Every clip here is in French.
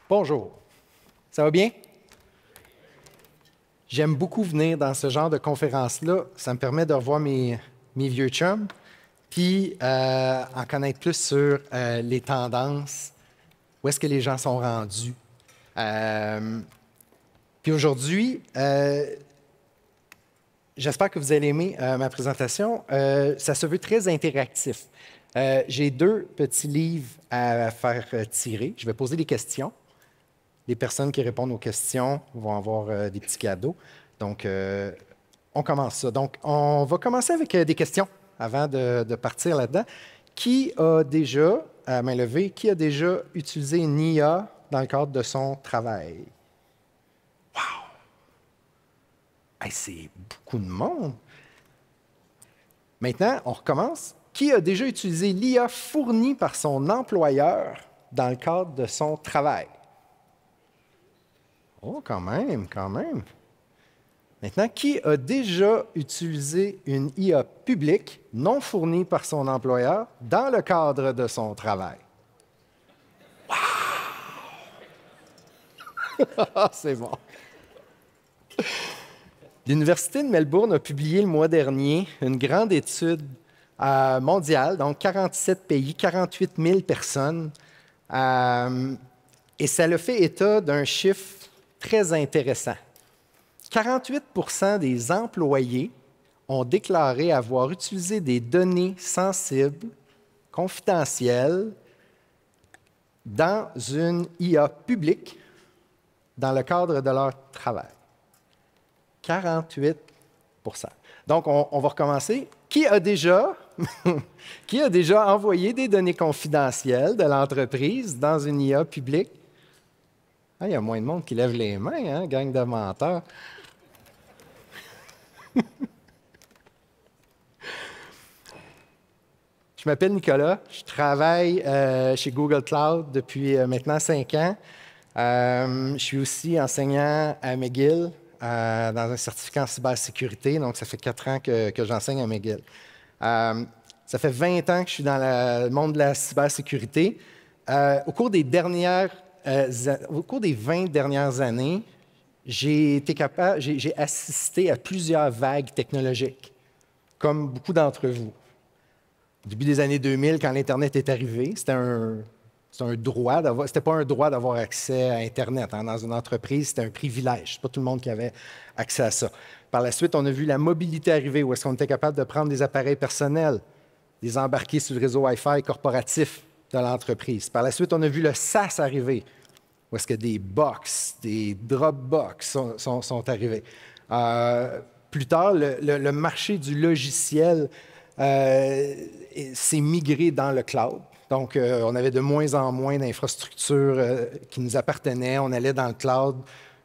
Bonjour. Ça va bien? J'aime beaucoup venir dans ce genre de conférence-là. Ça me permet de revoir mes vieux chums, puis en connaître plus sur les tendances, où est-ce que les gens sont rendus. Puis aujourd'hui, j'espère que vous allez aimer ma présentation. Ça se veut très interactif. J'ai deux petits livres à faire tirer. Je vais poser des questions. Les personnes qui répondent aux questions vont avoir des petits cadeaux. Donc, on commence ça. Donc, on va commencer avec des questions avant de partir là-dedans. Qui a déjà, à main levée, qui a déjà utilisé une IA dans le cadre de son travail? Wow! Hey, c'est beaucoup de monde. Maintenant, on recommence. Qui a déjà utilisé l'IA fournie par son employeur dans le cadre de son travail? Oh, quand même, quand même. Maintenant, qui a déjà utilisé une IA publique non fournie par son employeur dans le cadre de son travail? Wow! C'est bon. L'Université de Melbourne a publié le mois dernier une grande étude mondiale, donc 47 pays, 48 000 personnes, et ça a fait état d'un chiffre très intéressant. 48 % des employés ont déclaré avoir utilisé des données sensibles, confidentielles, dans une IA publique dans le cadre de leur travail. 48 %. Donc, on va recommencer. Qui a déjà envoyé des données confidentielles de l'entreprise dans une IA publique? Ah, il y a moins de monde qui lève les mains, hein, gang de menteurs. Je m'appelle Nicolas, je travaille chez Google Cloud depuis maintenant 5 ans. Je suis aussi enseignant à McGill dans un certificat en cybersécurité, donc ça fait 4 ans que j'enseigne à McGill. Ça fait 20 ans que je suis dans le monde de la cybersécurité. Au cours des 20 dernières années, j'ai assisté à plusieurs vagues technologiques, comme beaucoup d'entre vous. Au début des années 2000, quand l'Internet est arrivé, c'était un droit d'avoir. C'était pas un droit d'avoir accès à Internet. Hein. Dans une entreprise, c'était un privilège. C'est pas tout le monde qui avait accès à ça. Par la suite, on a vu la mobilité arriver, où est-ce qu'on était capable de prendre des appareils personnels, les embarquer sur le réseau Wi-Fi corporatif de l'entreprise. Par la suite, on a vu le SaaS arriver, où est-ce que des box, des Dropbox sont arrivés. Plus tard, le marché du logiciel s'est migré dans le cloud. Donc, on avait de moins en moins d'infrastructures qui nous appartenaient. On allait dans le cloud.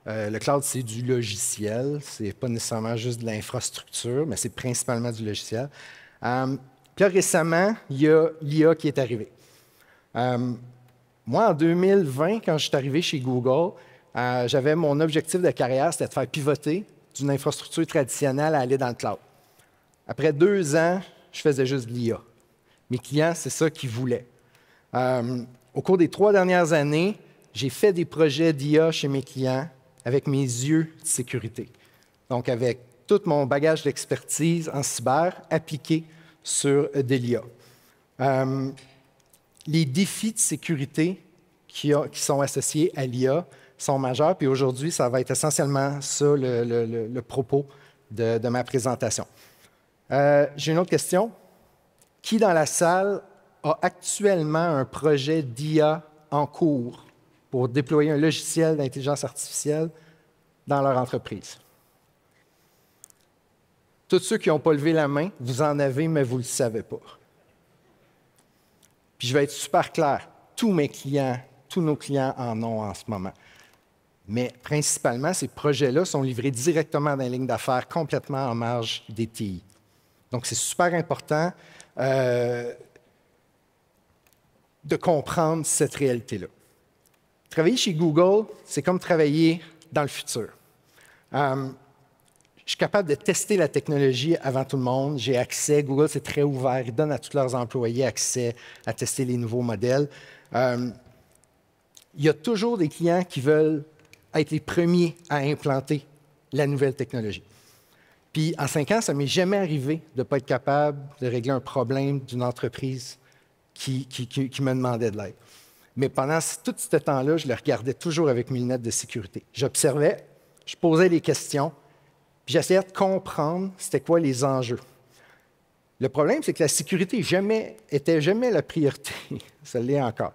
Le cloud, c'est du logiciel. Ce n'est pas nécessairement juste de l'infrastructure, mais c'est principalement du logiciel. Puis là, récemment, il y a l'IA qui est arrivée. Moi, en 2020, quand je suis arrivé chez Google, j'avais mon objectif de carrière, c'était de faire pivoter d'une infrastructure traditionnelle à aller dans le cloud. Après 2 ans, je faisais juste de l'IA. Mes clients, c'est ça qu'ils voulaient. Au cours des 3 dernières années, j'ai fait des projets d'IA chez mes clients avec mes yeux de sécurité. Donc, avec tout mon bagage d'expertise en cyber appliqué sur de l'IA. Les défis de sécurité qui sont associés à l'IA sont majeurs, puis aujourd'hui, ça va être essentiellement ça le propos de ma présentation. J'ai une autre question. Qui dans la salle a actuellement un projet d'IA en cours pour déployer un logiciel d'intelligence artificielle dans leur entreprise? Tous ceux qui n'ont pas levé la main, vous en avez, mais vous ne le savez pas. Puis je vais être super clair. Tous nos clients en ont en ce moment. Mais principalement, ces projets-là sont livrés directement dans les lignes d'affaires, complètement en marge des TI. Donc, c'est super important de comprendre cette réalité-là. Travailler chez Google, c'est comme travailler dans le futur. Je suis capable de tester la technologie avant tout le monde. J'ai accès. Google, c'est très ouvert. Ils donnent à tous leurs employés accès à tester les nouveaux modèles. il y a toujours des clients qui veulent être les premiers à implanter la nouvelle technologie. Puis en 5 ans, ça ne m'est jamais arrivé de ne pas être capable de régler un problème d'une entreprise qui me demandait de l'aide. Mais pendant tout ce temps-là, je le regardais toujours avec mes lunettes de sécurité. J'observais, je posais des questions, puis j'essayais de comprendre c'était quoi les enjeux. Le problème, c'est que la sécurité était jamais la priorité. Ça l'est encore.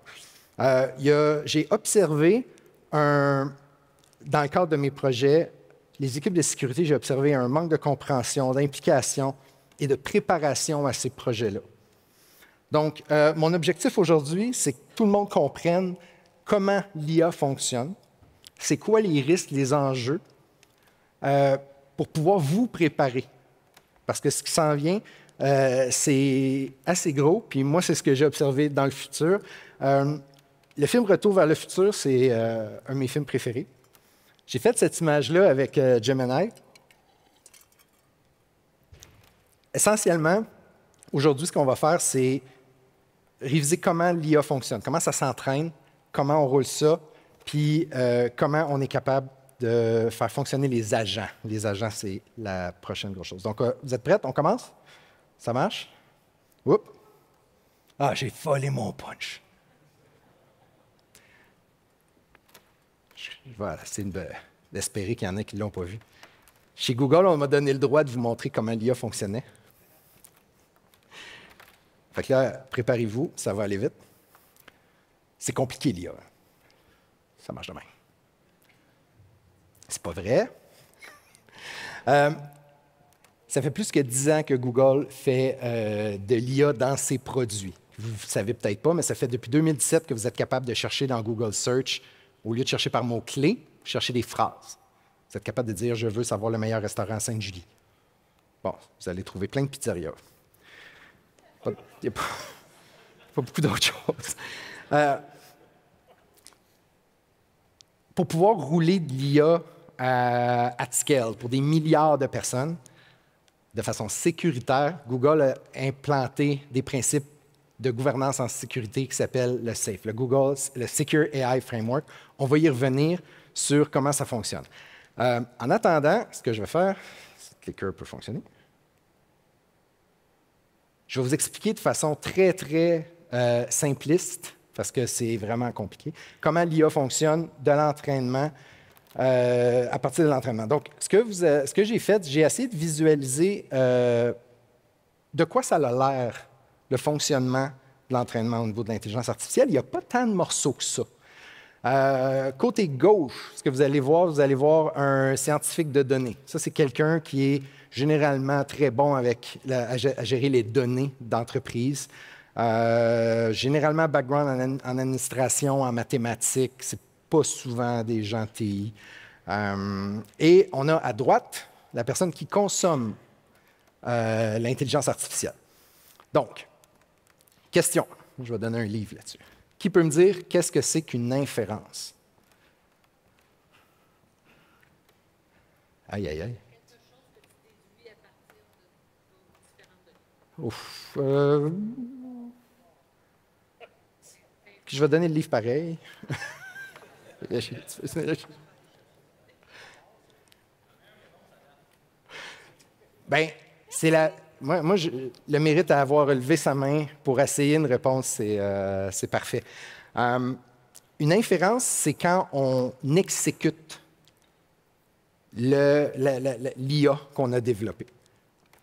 J'ai observé, dans le cadre de mes projets, les équipes de sécurité, j'ai observé un manque de compréhension, d'implication et de préparation à ces projets-là. Donc, mon objectif aujourd'hui, c'est que tout le monde comprenne comment l'IA fonctionne, c'est quoi les risques, les enjeux, pour pouvoir vous préparer. Parce que ce qui s'en vient, c'est assez gros, puis moi, c'est ce que j'ai observé dans le futur. Le film Retour vers le futur, c'est un de mes films préférés. J'ai fait cette image-là avec Gemini. Essentiellement, aujourd'hui, ce qu'on va faire, c'est réviser comment l'IA fonctionne, comment ça s'entraîne, comment on roule ça, puis comment on est capable de faire fonctionner les agents. Les agents, c'est la prochaine grosse chose. Donc, vous êtes prêts? On commence? Ça marche? Oups! Ah, j'ai volé mon punch. Voilà, c'est d'espérer qu'il y en a qui ne l'ont pas vu. Chez Google, on m'a donné le droit de vous montrer comment l'IA fonctionnait. Fait que là, préparez-vous, ça va aller vite. C'est compliqué, l'IA. Ça marche de même. C'est pas vrai. Ça fait plus que 10 ans que Google fait de l'IA dans ses produits. Vous ne savez peut-être pas, mais ça fait depuis 2017 que vous êtes capable de chercher dans Google Search, au lieu de chercher par mots-clés, vous cherchez des phrases. Vous êtes capable de dire « Je veux savoir le meilleur restaurant à Sainte-Julie ». Bon, vous allez trouver plein de pizzerias. Il n'y a pas beaucoup d'autres choses. Pour pouvoir rouler de l'IA at scale pour des milliards de personnes, de façon sécuritaire, Google a implanté des principes de gouvernance en sécurité qui s'appellent le SAFE, le Secure AI Framework. On va y revenir sur comment ça fonctionne. En attendant, ce que je vais faire, si le clicker peut fonctionner, je vais vous expliquer de façon très, très simpliste, parce que c'est vraiment compliqué, comment l'IA fonctionne de l'entraînement, à partir de l'entraînement. Donc, ce que j'ai fait, j'ai essayé de visualiser de quoi ça a l'air, le fonctionnement de l'entraînement au niveau de l'intelligence artificielle. Il n'y a pas tant de morceaux que ça. Côté gauche, ce que vous allez voir un scientifique de données. Ça, c'est quelqu'un qui est généralement très bon à gérer les données d'entreprise. Généralement, background en administration, en mathématiques, c'est pas souvent des gens TI. Et on a à droite la personne qui consomme l'intelligence artificielle. Donc, question. Je vais donner un livre là-dessus. Qui peut me dire qu'est-ce que c'est qu'une inférence? Aïe, aïe, aïe. Quelque chose que tu déduis à partir de différentes données. Ouf. Je vais donner le livre pareil. Bien, c'est moi le mérite à avoir relevé sa main pour essayer une réponse, c'est parfait. Une inférence, c'est quand on exécute l'IA qu'on a développée.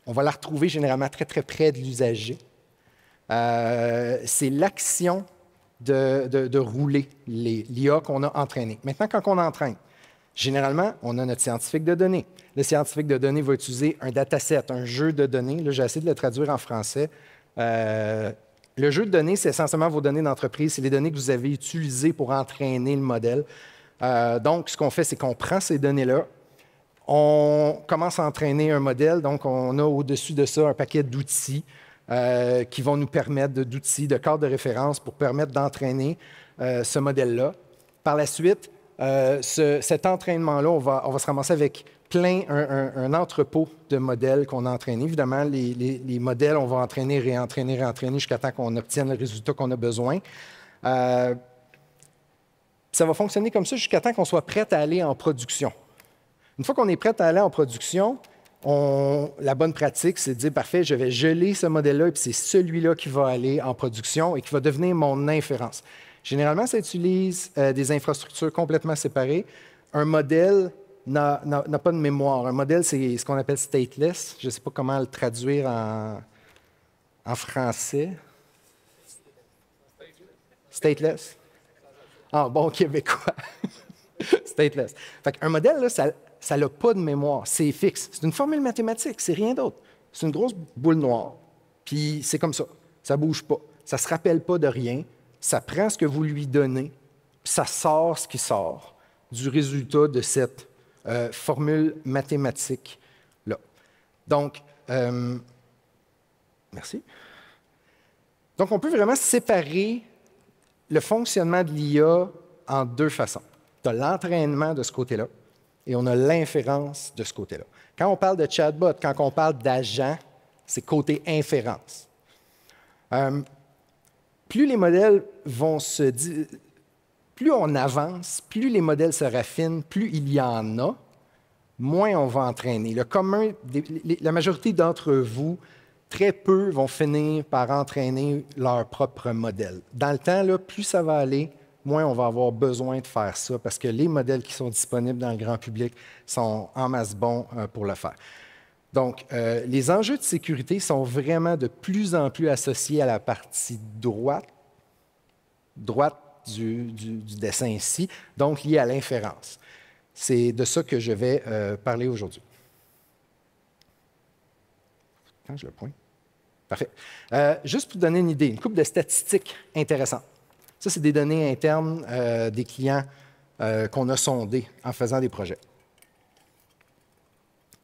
On va la retrouver généralement très, très près de l'usager. C'est l'action de rouler l'IA qu'on a entraînée. Maintenant, quand on entraîne, généralement, on a notre scientifique de données. Le scientifique de données va utiliser un dataset, un jeu de données. Là, j'ai essayé de le traduire en français. Le jeu de données, c'est essentiellement vos données d'entreprise. C'est les données que vous avez utilisées pour entraîner le modèle. Donc, ce qu'on fait, c'est qu'on prend ces données-là, on commence à entraîner un modèle. Donc, on a au-dessus de ça un paquet d'outils qui vont nous permettre, d'outils, de cadres de référence pour permettre d'entraîner ce modèle-là. Par la suite, cet entraînement-là, on va se ramasser avec un entrepôt de modèles qu'on a entraînés. Évidemment, les modèles, on va entraîner, réentraîner jusqu'à temps qu'on obtienne le résultat qu'on a besoin. Puis ça va fonctionner comme ça jusqu'à temps qu'on soit prêt à aller en production. Une fois qu'on est prêt à aller en production, la bonne pratique, c'est de dire, parfait, je vais geler ce modèle-là, et puis c'est celui-là qui va aller en production et qui va devenir mon inférence. Généralement, ça utilise des infrastructures complètement séparées. Un modèle n'a pas de mémoire. Un modèle, c'est ce qu'on appelle stateless. Je ne sais pas comment le traduire en français. Stateless? Ah, bon québécois. Stateless. Fait un modèle, là, ça n'a pas de mémoire. C'est fixe. C'est une formule mathématique. C'est rien d'autre. C'est une grosse boule noire. Puis c'est comme ça. Ça ne bouge pas. Ça ne se rappelle pas de rien. Ça prend ce que vous lui donnez, puis ça sort ce qui sort du résultat de cette formule mathématique-là. Donc, merci. Donc, on peut vraiment séparer le fonctionnement de l'IA en deux façons. Tu as l'entraînement de ce côté-là et on a l'inférence de ce côté-là. Quand on parle de chatbot, quand on parle d'agent, c'est côté inférence. Plus les modèles plus on avance, plus les modèles se raffinent, plus il y en a, moins on va entraîner. La majorité d'entre vous, très peu vont finir par entraîner leur propre modèle. Dans le temps, là, plus ça va aller, moins on va avoir besoin de faire ça parce que les modèles qui sont disponibles dans le grand public sont en masse bons pour le faire. Donc, les enjeux de sécurité sont vraiment de plus en plus associés à la partie droite du dessin ici, donc liée à l'inférence. C'est de ça que je vais parler aujourd'hui. Quand je le pointe. Parfait. Juste pour vous donner une idée, une couple de statistiques intéressantes. Ça, c'est des données internes des clients qu'on a sondés en faisant des projets.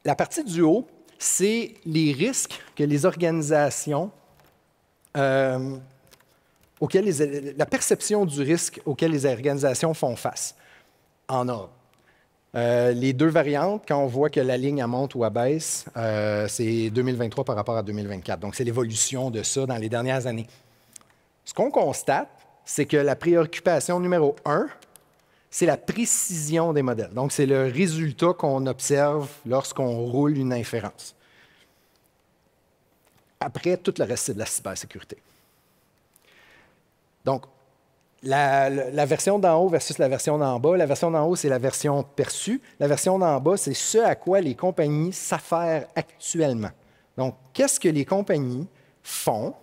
La partie du haut, c'est les risques que les organisations, la perception du risque auquel les organisations font face, en ordre. Les deux variantes, quand on voit que la ligne elle monte ou elle baisse, c'est 2023 par rapport à 2024. Donc, c'est l'évolution de ça dans les dernières années. Ce qu'on constate, c'est que la préoccupation numéro 1, c'est la précision des modèles. Donc, c'est le résultat qu'on observe lorsqu'on roule une inférence. Après, tout le reste, c'est de la cybersécurité. Donc, la version d'en haut versus la version d'en bas. La version d'en haut, c'est la version perçue. La version d'en bas, c'est ce à quoi les compagnies s'affairent actuellement. Donc, qu'est-ce que les compagnies font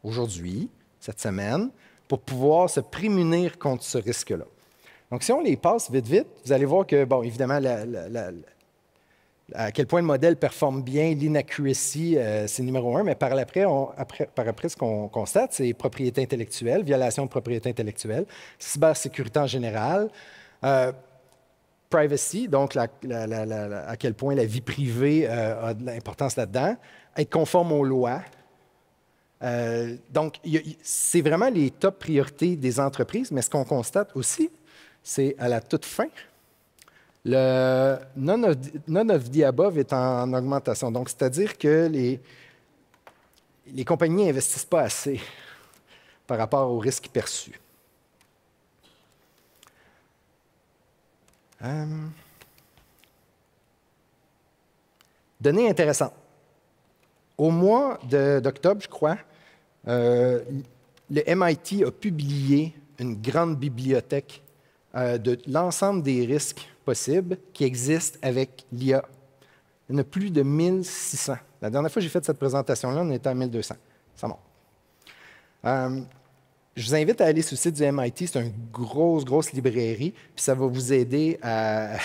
aujourd'hui, cette semaine, pour pouvoir se prémunir contre ce risque-là? Donc, si on les passe vite, vous allez voir que, bon, évidemment, à quel point le modèle performe bien, l'inaccuracy, c'est numéro 1, mais par après, ce qu'on constate, c'est propriété intellectuelle, violation de propriété intellectuelle, cybersécurité en général, privacy, donc à quel point la vie privée a de l'importance là-dedans, être conforme aux lois. Donc, c'est vraiment les top priorités des entreprises, mais ce qu'on constate aussi, c'est à la toute fin, le none of the above est en augmentation. Donc, c'est-à-dire que les compagnies n'investissent pas assez par rapport aux risques perçus. Données intéressantes. Au mois d'octobre, je crois, le MIT a publié une grande bibliothèque de l'ensemble des risques possibles qui existent avec l'IA. Il y en a plus de 1600. La dernière fois que j'ai fait cette présentation-là, on était à 1200. Ça monte. Je vous invite à aller sur le site du MIT. C'est une grosse librairie, puis ça va vous aider à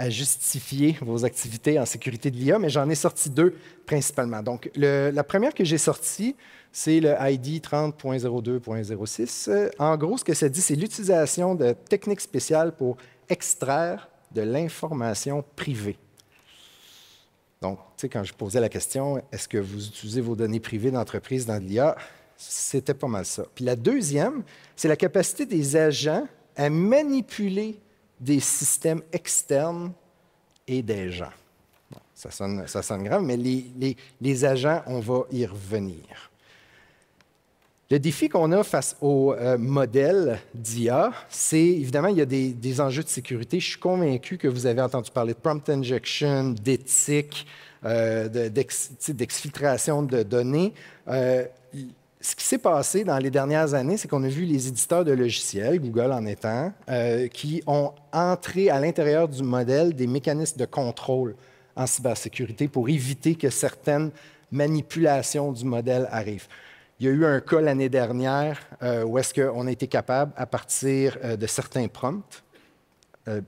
justifier vos activités en sécurité de l'IA, mais j'en ai sorti deux principalement. Donc, la première que j'ai sortie, c'est le ID 30.02.06. En gros, ce que ça dit, c'est l'utilisation de techniques spéciales pour extraire de l'information privée. Donc, tu sais, quand je posais la question, est-ce que vous utilisez vos données privées d'entreprise dans l'IA? C'était pas mal ça. Puis la deuxième, c'est la capacité des agents à manipuler des systèmes externes et des gens. Bon, ça sonne grave, mais les agents, on va y revenir. Le défi qu'on a face aux modèles d'IA, c'est évidemment, il y a des enjeux de sécurité. Je suis convaincu que vous avez entendu parler de prompt injection, d'éthique, d'exfiltration de données. Ce qui s'est passé dans les dernières années, c'est qu'on a vu les éditeurs de logiciels, Google en étant, qui ont entré à l'intérieur du modèle des mécanismes de contrôle en cybersécurité pour éviter que certaines manipulations du modèle arrivent. Il y a eu un cas l'année dernière où est-ce qu'on a été capable, à partir de certains prompts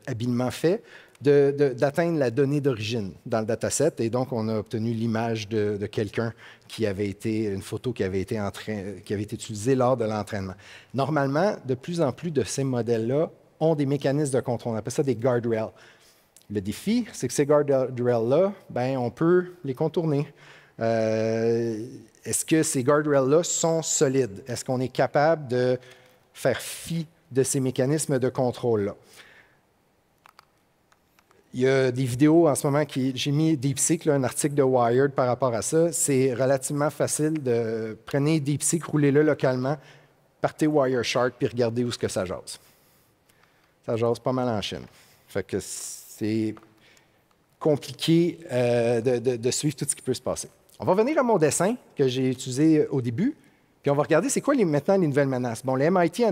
habilement faits, d'atteindre la donnée d'origine dans le dataset. Et donc, on a obtenu l'image de quelqu'un qui avait été, une photo qui avait été utilisée lors de l'entraînement. Normalement, de plus en plus de ces modèles-là ont des mécanismes de contrôle. On appelle ça des guardrails. Le défi, c'est que ces guardrails-là, ben, on peut les contourner. Est-ce que ces guardrails-là sont solides? Est-ce qu'on est capable de faire fi de ces mécanismes de contrôle-là? Il y a des vidéos en ce moment j'ai mis DeepSeek, un article de Wired par rapport à ça. C'est relativement facile de prenez DeepSeek, roulez-le localement, partez Wireshark puis regardez où ce que ça jase. Ça jase pas mal en Chine. Fait que c'est compliqué de suivre tout ce qui peut se passer. On va revenir à mon dessin que j'ai utilisé au début, puis on va regarder c'est quoi maintenant les nouvelles menaces. Bon, le MIT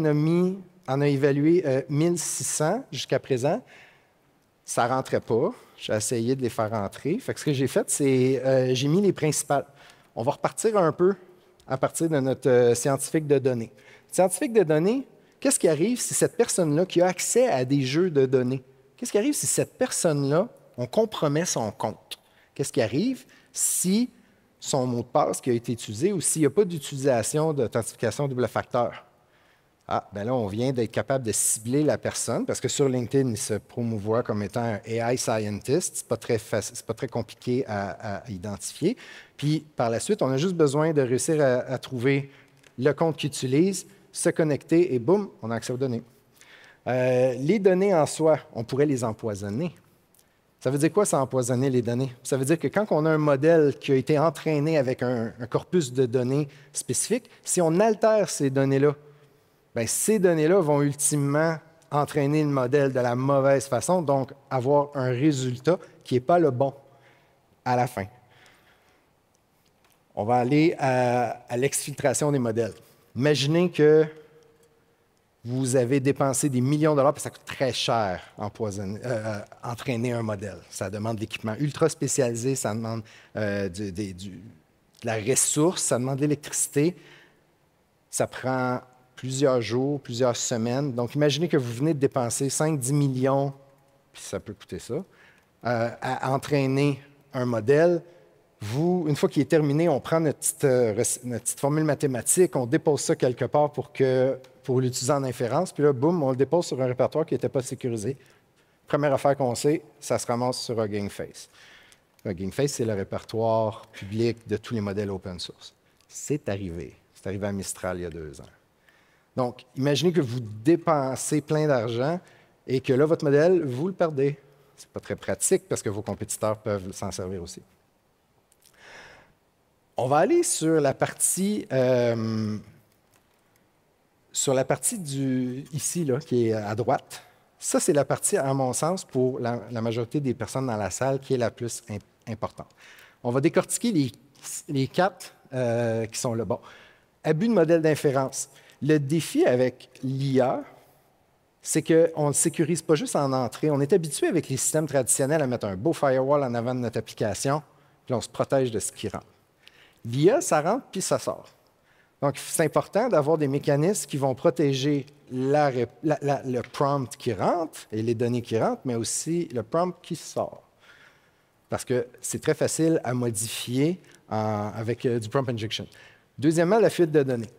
en a évalué 1600 jusqu'à présent. Ça ne rentrait pas. J'ai essayé de les faire rentrer. Fait que ce que j'ai fait, c'est j'ai mis les principales. On va repartir un peu à partir de notre scientifique de données. Scientifique de données, qu'est-ce qui arrive si cette personne-là qui a accès à des jeux de données, qu'est-ce qui arrive si cette personne-là, on compromet son compte? Qu'est-ce qui arrive si son mot de passe qui a été utilisé ou s'il n'y a pas d'utilisation d'authentification double facteur? Ah, bien là, on vient d'être capable de cibler la personne parce que sur LinkedIn, il se promouvoit comme étant un AI scientist. Ce n'est pas très compliqué à identifier. Puis, par la suite, on a juste besoin de réussir à trouver le compte qu'il utilise, se connecter et boum, on a accès aux données. Les données en soi, on pourrait les empoisonner. Ça veut dire quoi, ça, empoisonner les données? Ça veut dire que quand on a un modèle qui a été entraîné avec un corpus de données spécifique, si on altère ces données-là, bien, ces données-là vont ultimement entraîner le modèle de la mauvaise façon, donc avoir un résultat qui n'est pas le bon à la fin. On va aller à l'exfiltration des modèles. Imaginez que vous avez dépensé des millions de dollars, parce que ça coûte très cher entraîner un modèle. Ça demande de l'équipement ultra spécialisé, ça demande de la ressource, ça demande de l'électricité. Ça prend plusieurs jours, plusieurs semaines. Donc, imaginez que vous venez de dépenser 5-10 millions, puis ça peut coûter ça, à entraîner un modèle. Une fois qu'il est terminé, on prend notre petite formule mathématique, on dépose ça quelque part pour l'utiliser en inférence, puis là, boum, on le dépose sur un répertoire qui n'était pas sécurisé. Première affaire qu'on sait, ça se ramasse sur Hugging Face. Hugging Face, c'est le répertoire public de tous les modèles open source. C'est arrivé. C'est arrivé à Mistral il y a 2 ans. Donc, imaginez que vous dépensez plein d'argent et que là, votre modèle, vous le perdez. Ce n'est pas très pratique parce que vos compétiteurs peuvent s'en servir aussi. On va aller sur la partie, ici, là, qui est à droite. Ça, c'est la partie, à mon sens, pour la majorité des personnes dans la salle, qui est la plus importante. On va décortiquer les 4 qui sont là. Bon, abus de modèle d'inférence. Le défi avec l'IA, c'est qu'on ne le sécurise pas juste en entrée. On est habitué avec les systèmes traditionnels à mettre un beau firewall en avant de notre application, puis on se protège de ce qui rentre. L'IA, ça rentre, puis ça sort. Donc, c'est important d'avoir des mécanismes qui vont protéger le prompt qui rentre et les données qui rentrent, mais aussi le prompt qui sort. Parce que c'est très facile à modifier avec du prompt injection. Deuxièmement, la fuite de données.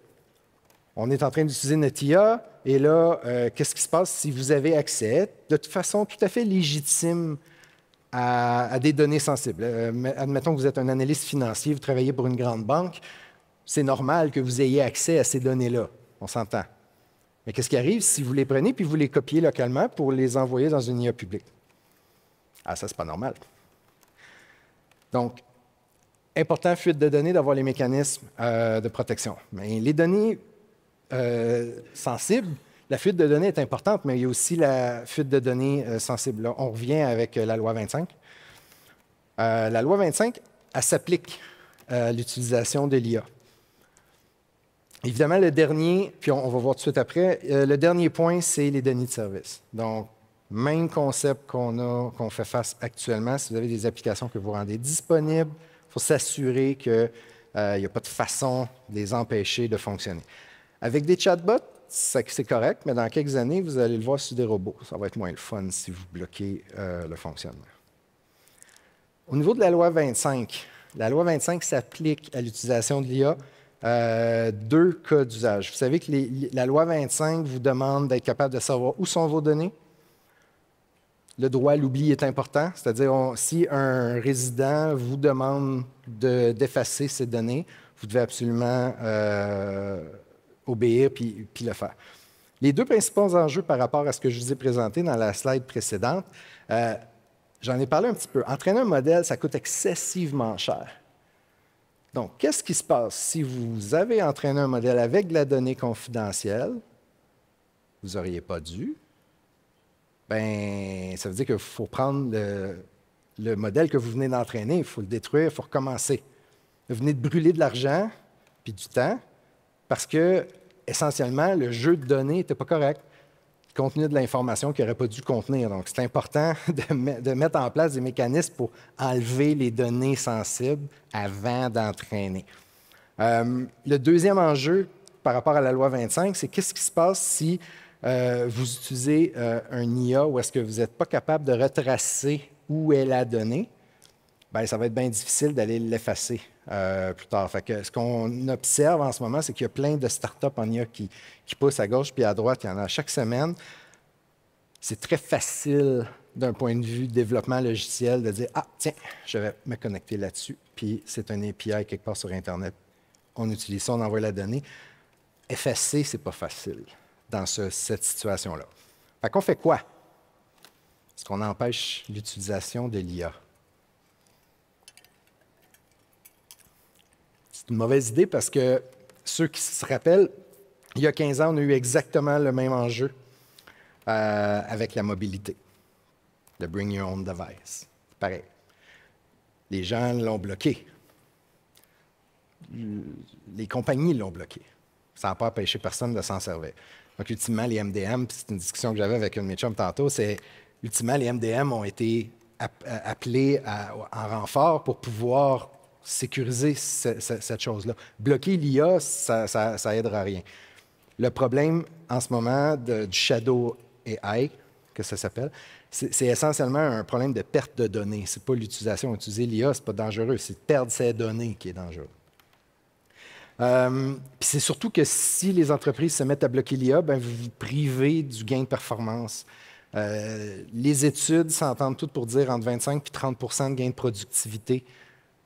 On est en train d'utiliser notre IA, et là, qu'est-ce qui se passe si vous avez accès, de toute façon tout à fait légitime, à des données sensibles? Admettons que vous êtes un analyste financier, vous travaillez pour une grande banque, c'est normal que vous ayez accès à ces données-là, on s'entend. Mais qu'est-ce qui arrive si vous les prenez puis vous les copiez localement pour les envoyer dans une IA publique? Ah, ça, c'est pas normal. Donc, important, fuite de données, d'avoir les mécanismes de protection. Mais les données sensibles, la fuite de données est importante, mais il y a aussi la fuite de données sensible. Là, on revient avec la loi 25. La loi 25, elle s'applique à l'utilisation de l'IA. Évidemment, le dernier, puis on va voir tout de suite après, le dernier point, c'est les données de service. Donc, même concept qu'on fait face actuellement. Si vous avez des applications que vous rendez disponibles, il faut s'assurer qu'il n'y a pas de façon de les empêcher de fonctionner. Avec des chatbots, c'est correct, mais dans quelques années, vous allez le voir sur des robots. Ça va être moins le fun si vous bloquez le fonctionnement. Au niveau de la loi 25 s'applique à l'utilisation de l'IA. Deux cas d'usage. Vous savez que la loi 25 vous demande d'être capable de savoir où sont vos données. Le droit à l'oubli est important, c'est-à-dire si un résident vous demande d'effacer ces données, vous devez absolument obéir puis le faire. Les deux principaux enjeux par rapport à ce que je vous ai présenté dans la slide précédente, j'en ai parlé un petit peu. Entraîner un modèle, ça coûte excessivement cher. Donc, qu'est-ce qui se passe si vous avez entraîné un modèle avec de la donnée confidentielle? Vous n'auriez pas dû. Bien, ça veut dire qu'il faut prendre le modèle que vous venez d'entraîner, il faut le détruire, il faut recommencer. Vous venez de brûler de l'argent puis du temps parce que, essentiellement, le jeu de données n'était pas correct. Il contenait de l'information qu'il n'aurait pas dû contenir. Donc, c'est important de mettre en place des mécanismes pour enlever les données sensibles avant d'entraîner. Le deuxième enjeu par rapport à la loi 25, c'est qu'est-ce qui se passe si vous utilisez un IA où est-ce que vous n'êtes pas capable de retracer où est la donnée? Bien, ça va être bien difficile d'aller l'effacer plus tard. Fait que ce qu'on observe en ce moment, c'est qu'il y a plein de startups en IA qui poussent à gauche puis à droite. Il y en a chaque semaine. C'est très facile d'un point de vue développement logiciel de dire « Ah, tiens, je vais me connecter là-dessus. » Puis c'est un API quelque part sur Internet. On utilise ça, on envoie la donnée. Effacer, c'est pas facile dans cette situation-là. Fait qu'on fait quoi? Est-ce qu'on empêche l'utilisation de l'IA? C'est une mauvaise idée parce que ceux qui se rappellent, il y a 15 ans, on a eu exactement le même enjeu avec la mobilité, le Bring Your Own Device. Pareil. Les gens l'ont bloqué. Les compagnies l'ont bloqué. Ça n'a pas empêché personne de s'en servir. Donc, ultimement, les MDM, c'est une discussion que j'avais avec un de mes chums tantôt, c'est ultimement, les MDM ont été appelés en renfort pour pouvoir sécuriser cette chose-là. Bloquer l'IA, ça n'aidera à rien. Le problème en ce moment du shadow AI, que ça s'appelle, c'est essentiellement un problème de perte de données. Ce n'est pas l'utilisation. Utiliser l'IA, ce n'est pas dangereux, c'est perdre ces données qui est dangereux. Puis c'est surtout que si les entreprises se mettent à bloquer l'IA, ben vous vous privez du gain de performance. Les études s'entendent toutes pour dire entre 25 et 30 de gain de productivité.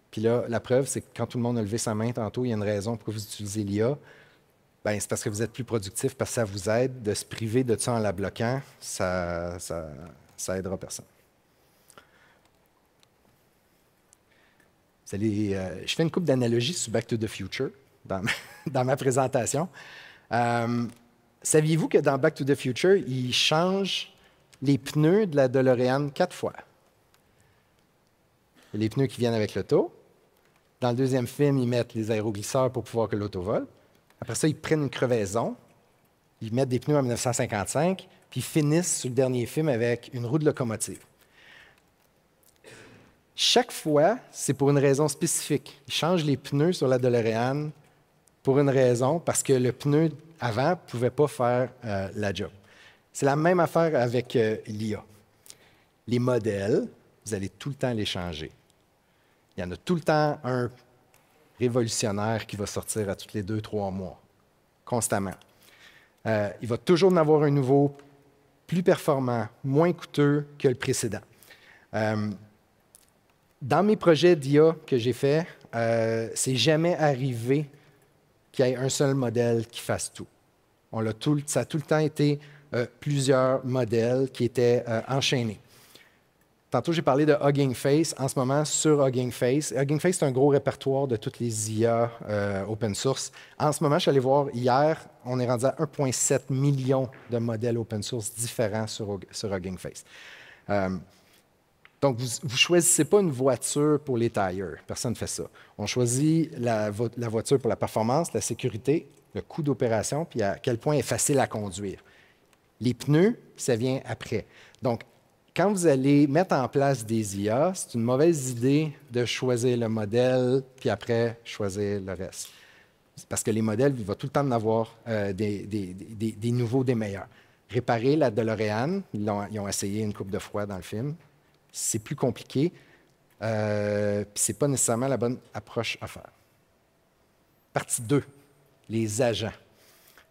Puis là, la preuve, c'est que quand tout le monde a levé sa main tantôt, il y a une raison pourquoi vous utilisez l'IA. Ben, c'est parce que vous êtes plus productif, parce que ça vous aide. De se priver de ça en la bloquant, ça aidera personne. Je fais une couple d'analogies sur Back to the Future dans ma présentation. Saviez-vous que dans Back to the Future, ils changent les pneus de la DeLorean 4 fois? Les pneus qui viennent avec l'auto. Dans le deuxième film, ils mettent les aéroglisseurs pour pouvoir que l'auto vole. Après ça, ils prennent une crevaison, ils mettent des pneus en 1955, puis ils finissent sur le dernier film avec une roue de locomotive. Chaque fois, c'est pour une raison spécifique. Ils changent les pneus sur la DeLorean pour une raison, parce que le pneu avant ne pouvait pas faire la job. C'est la même affaire avec l'IA. Les modèles, vous allez tout le temps les changer. Il y en a tout le temps un révolutionnaire qui va sortir à tous les 2-3 mois, constamment. Il va toujours en avoir un nouveau, plus performant, moins coûteux que le précédent. Dans mes projets d'IA que j'ai faits, c'est jamais arrivé qu'il y ait un seul modèle qui fasse tout. Ça a tout le temps été plusieurs modèles qui étaient enchaînés. Tantôt, j'ai parlé de Hugging Face. En ce moment, sur Hugging Face. Hugging Face, c'est un gros répertoire de toutes les IA open source. En ce moment, je suis allé voir hier, on est rendu à 1,7 million de modèles open source différents sur Hugging Face. Donc, vous ne choisissez pas une voiture pour les tailleurs. Personne ne fait ça. On choisit la voiture pour la performance, la sécurité, le coût d'opération, puis à quel point elle est facile à conduire. Les pneus, ça vient après. Donc, quand vous allez mettre en place des IA, c'est une mauvaise idée de choisir le modèle, puis après, choisir le reste. Parce que les modèles, il va tout le temps en avoir des nouveaux, des meilleurs. Réparer la DeLorean, ils ont essayé une couple de fois dans le film, c'est plus compliqué, puis ce n'est pas nécessairement la bonne approche à faire. Partie 2, les agents.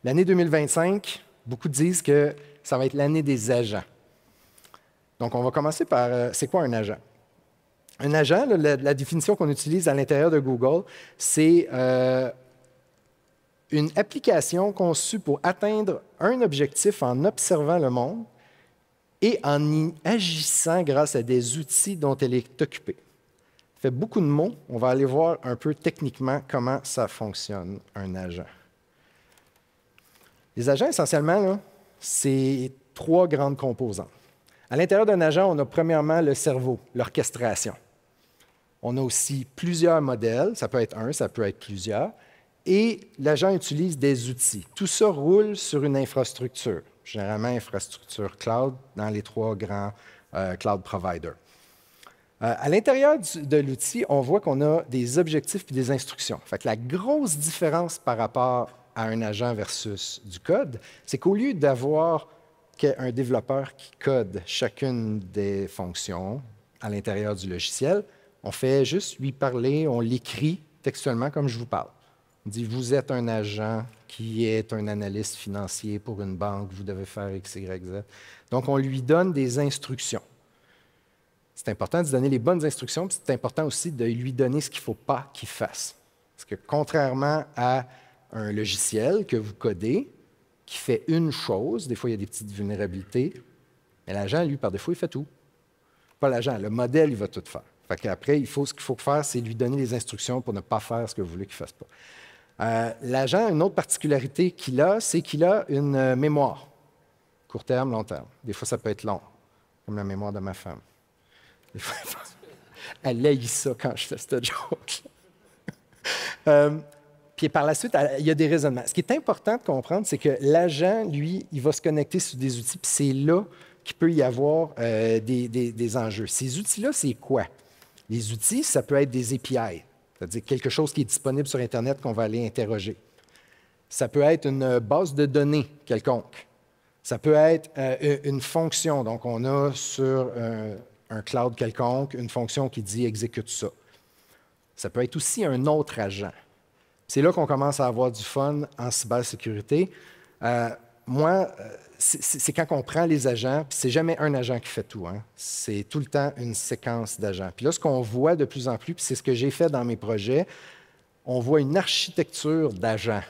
L'année 2025, beaucoup disent que ça va être l'année des agents. Donc, on va commencer par, c'est quoi un agent? Un agent, la définition qu'on utilise à l'intérieur de Google, c'est une application conçue pour atteindre un objectif en observant le monde et en y agissant grâce à des outils dont elle est occupée. Ça fait beaucoup de mots. On va aller voir un peu techniquement comment ça fonctionne, un agent. Les agents, essentiellement, c'est 3 grandes composantes. À l'intérieur d'un agent, on a premièrement le cerveau, l'orchestration. On a aussi plusieurs modèles, ça peut être un, ça peut être plusieurs, et l'agent utilise des outils. Tout ça roule sur une infrastructure, généralement infrastructure cloud dans les 3 grands cloud providers. À l'intérieur de l'outil, on voit qu'on a des objectifs et des instructions. Fait que la grosse différence par rapport à un agent versus du code, c'est qu'au lieu d'avoir un développeur qui code chacune des fonctions à l'intérieur du logiciel, on fait juste lui parler, on l'écrit textuellement comme je vous parle. On dit, vous êtes un agent qui est un analyste financier pour une banque, vous devez faire X, Y, Z. Donc, on lui donne des instructions. C'est important de lui donner les bonnes instructions, puis c'est important aussi de lui donner ce qu'il ne faut pas qu'il fasse. Parce que contrairement à un logiciel que vous codez, qui fait une chose, des fois il y a des petites vulnérabilités, mais l'agent, lui, par défaut, il fait tout. Pas l'agent, le modèle, il va tout faire. Fait qu'après, ce qu'il faut faire, c'est lui donner les instructions pour ne pas faire ce que vous voulez qu'il ne fasse pas. L'agent, une autre particularité qu'il a, c'est qu'il a une mémoire, court terme, long terme. Des fois, ça peut être long, comme la mémoire de ma femme. Des fois, elle haït ça quand je fais cette joke. Puis par la suite, il y a des raisonnements. Ce qui est important de comprendre, c'est que l'agent, lui, il va se connecter sur des outils, puis c'est là qu'il peut y avoir des enjeux. Ces outils-là, c'est quoi? Les outils, ça peut être des API, c'est-à-dire quelque chose qui est disponible sur Internet qu'on va aller interroger. Ça peut être une base de données quelconque. Ça peut être une fonction. Donc, on a sur un cloud quelconque une fonction qui dit « exécute ça ». Ça peut être aussi un autre agent. C'est là qu'on commence à avoir du fun en cybersécurité. Moi, c'est quand on prend les agents, puis c'est jamais un agent qui fait tout. Hein. C'est tout le temps une séquence d'agents. Puis là, ce qu'on voit de plus en plus, puis c'est ce que j'ai fait dans mes projets, on voit une architecture d'agents.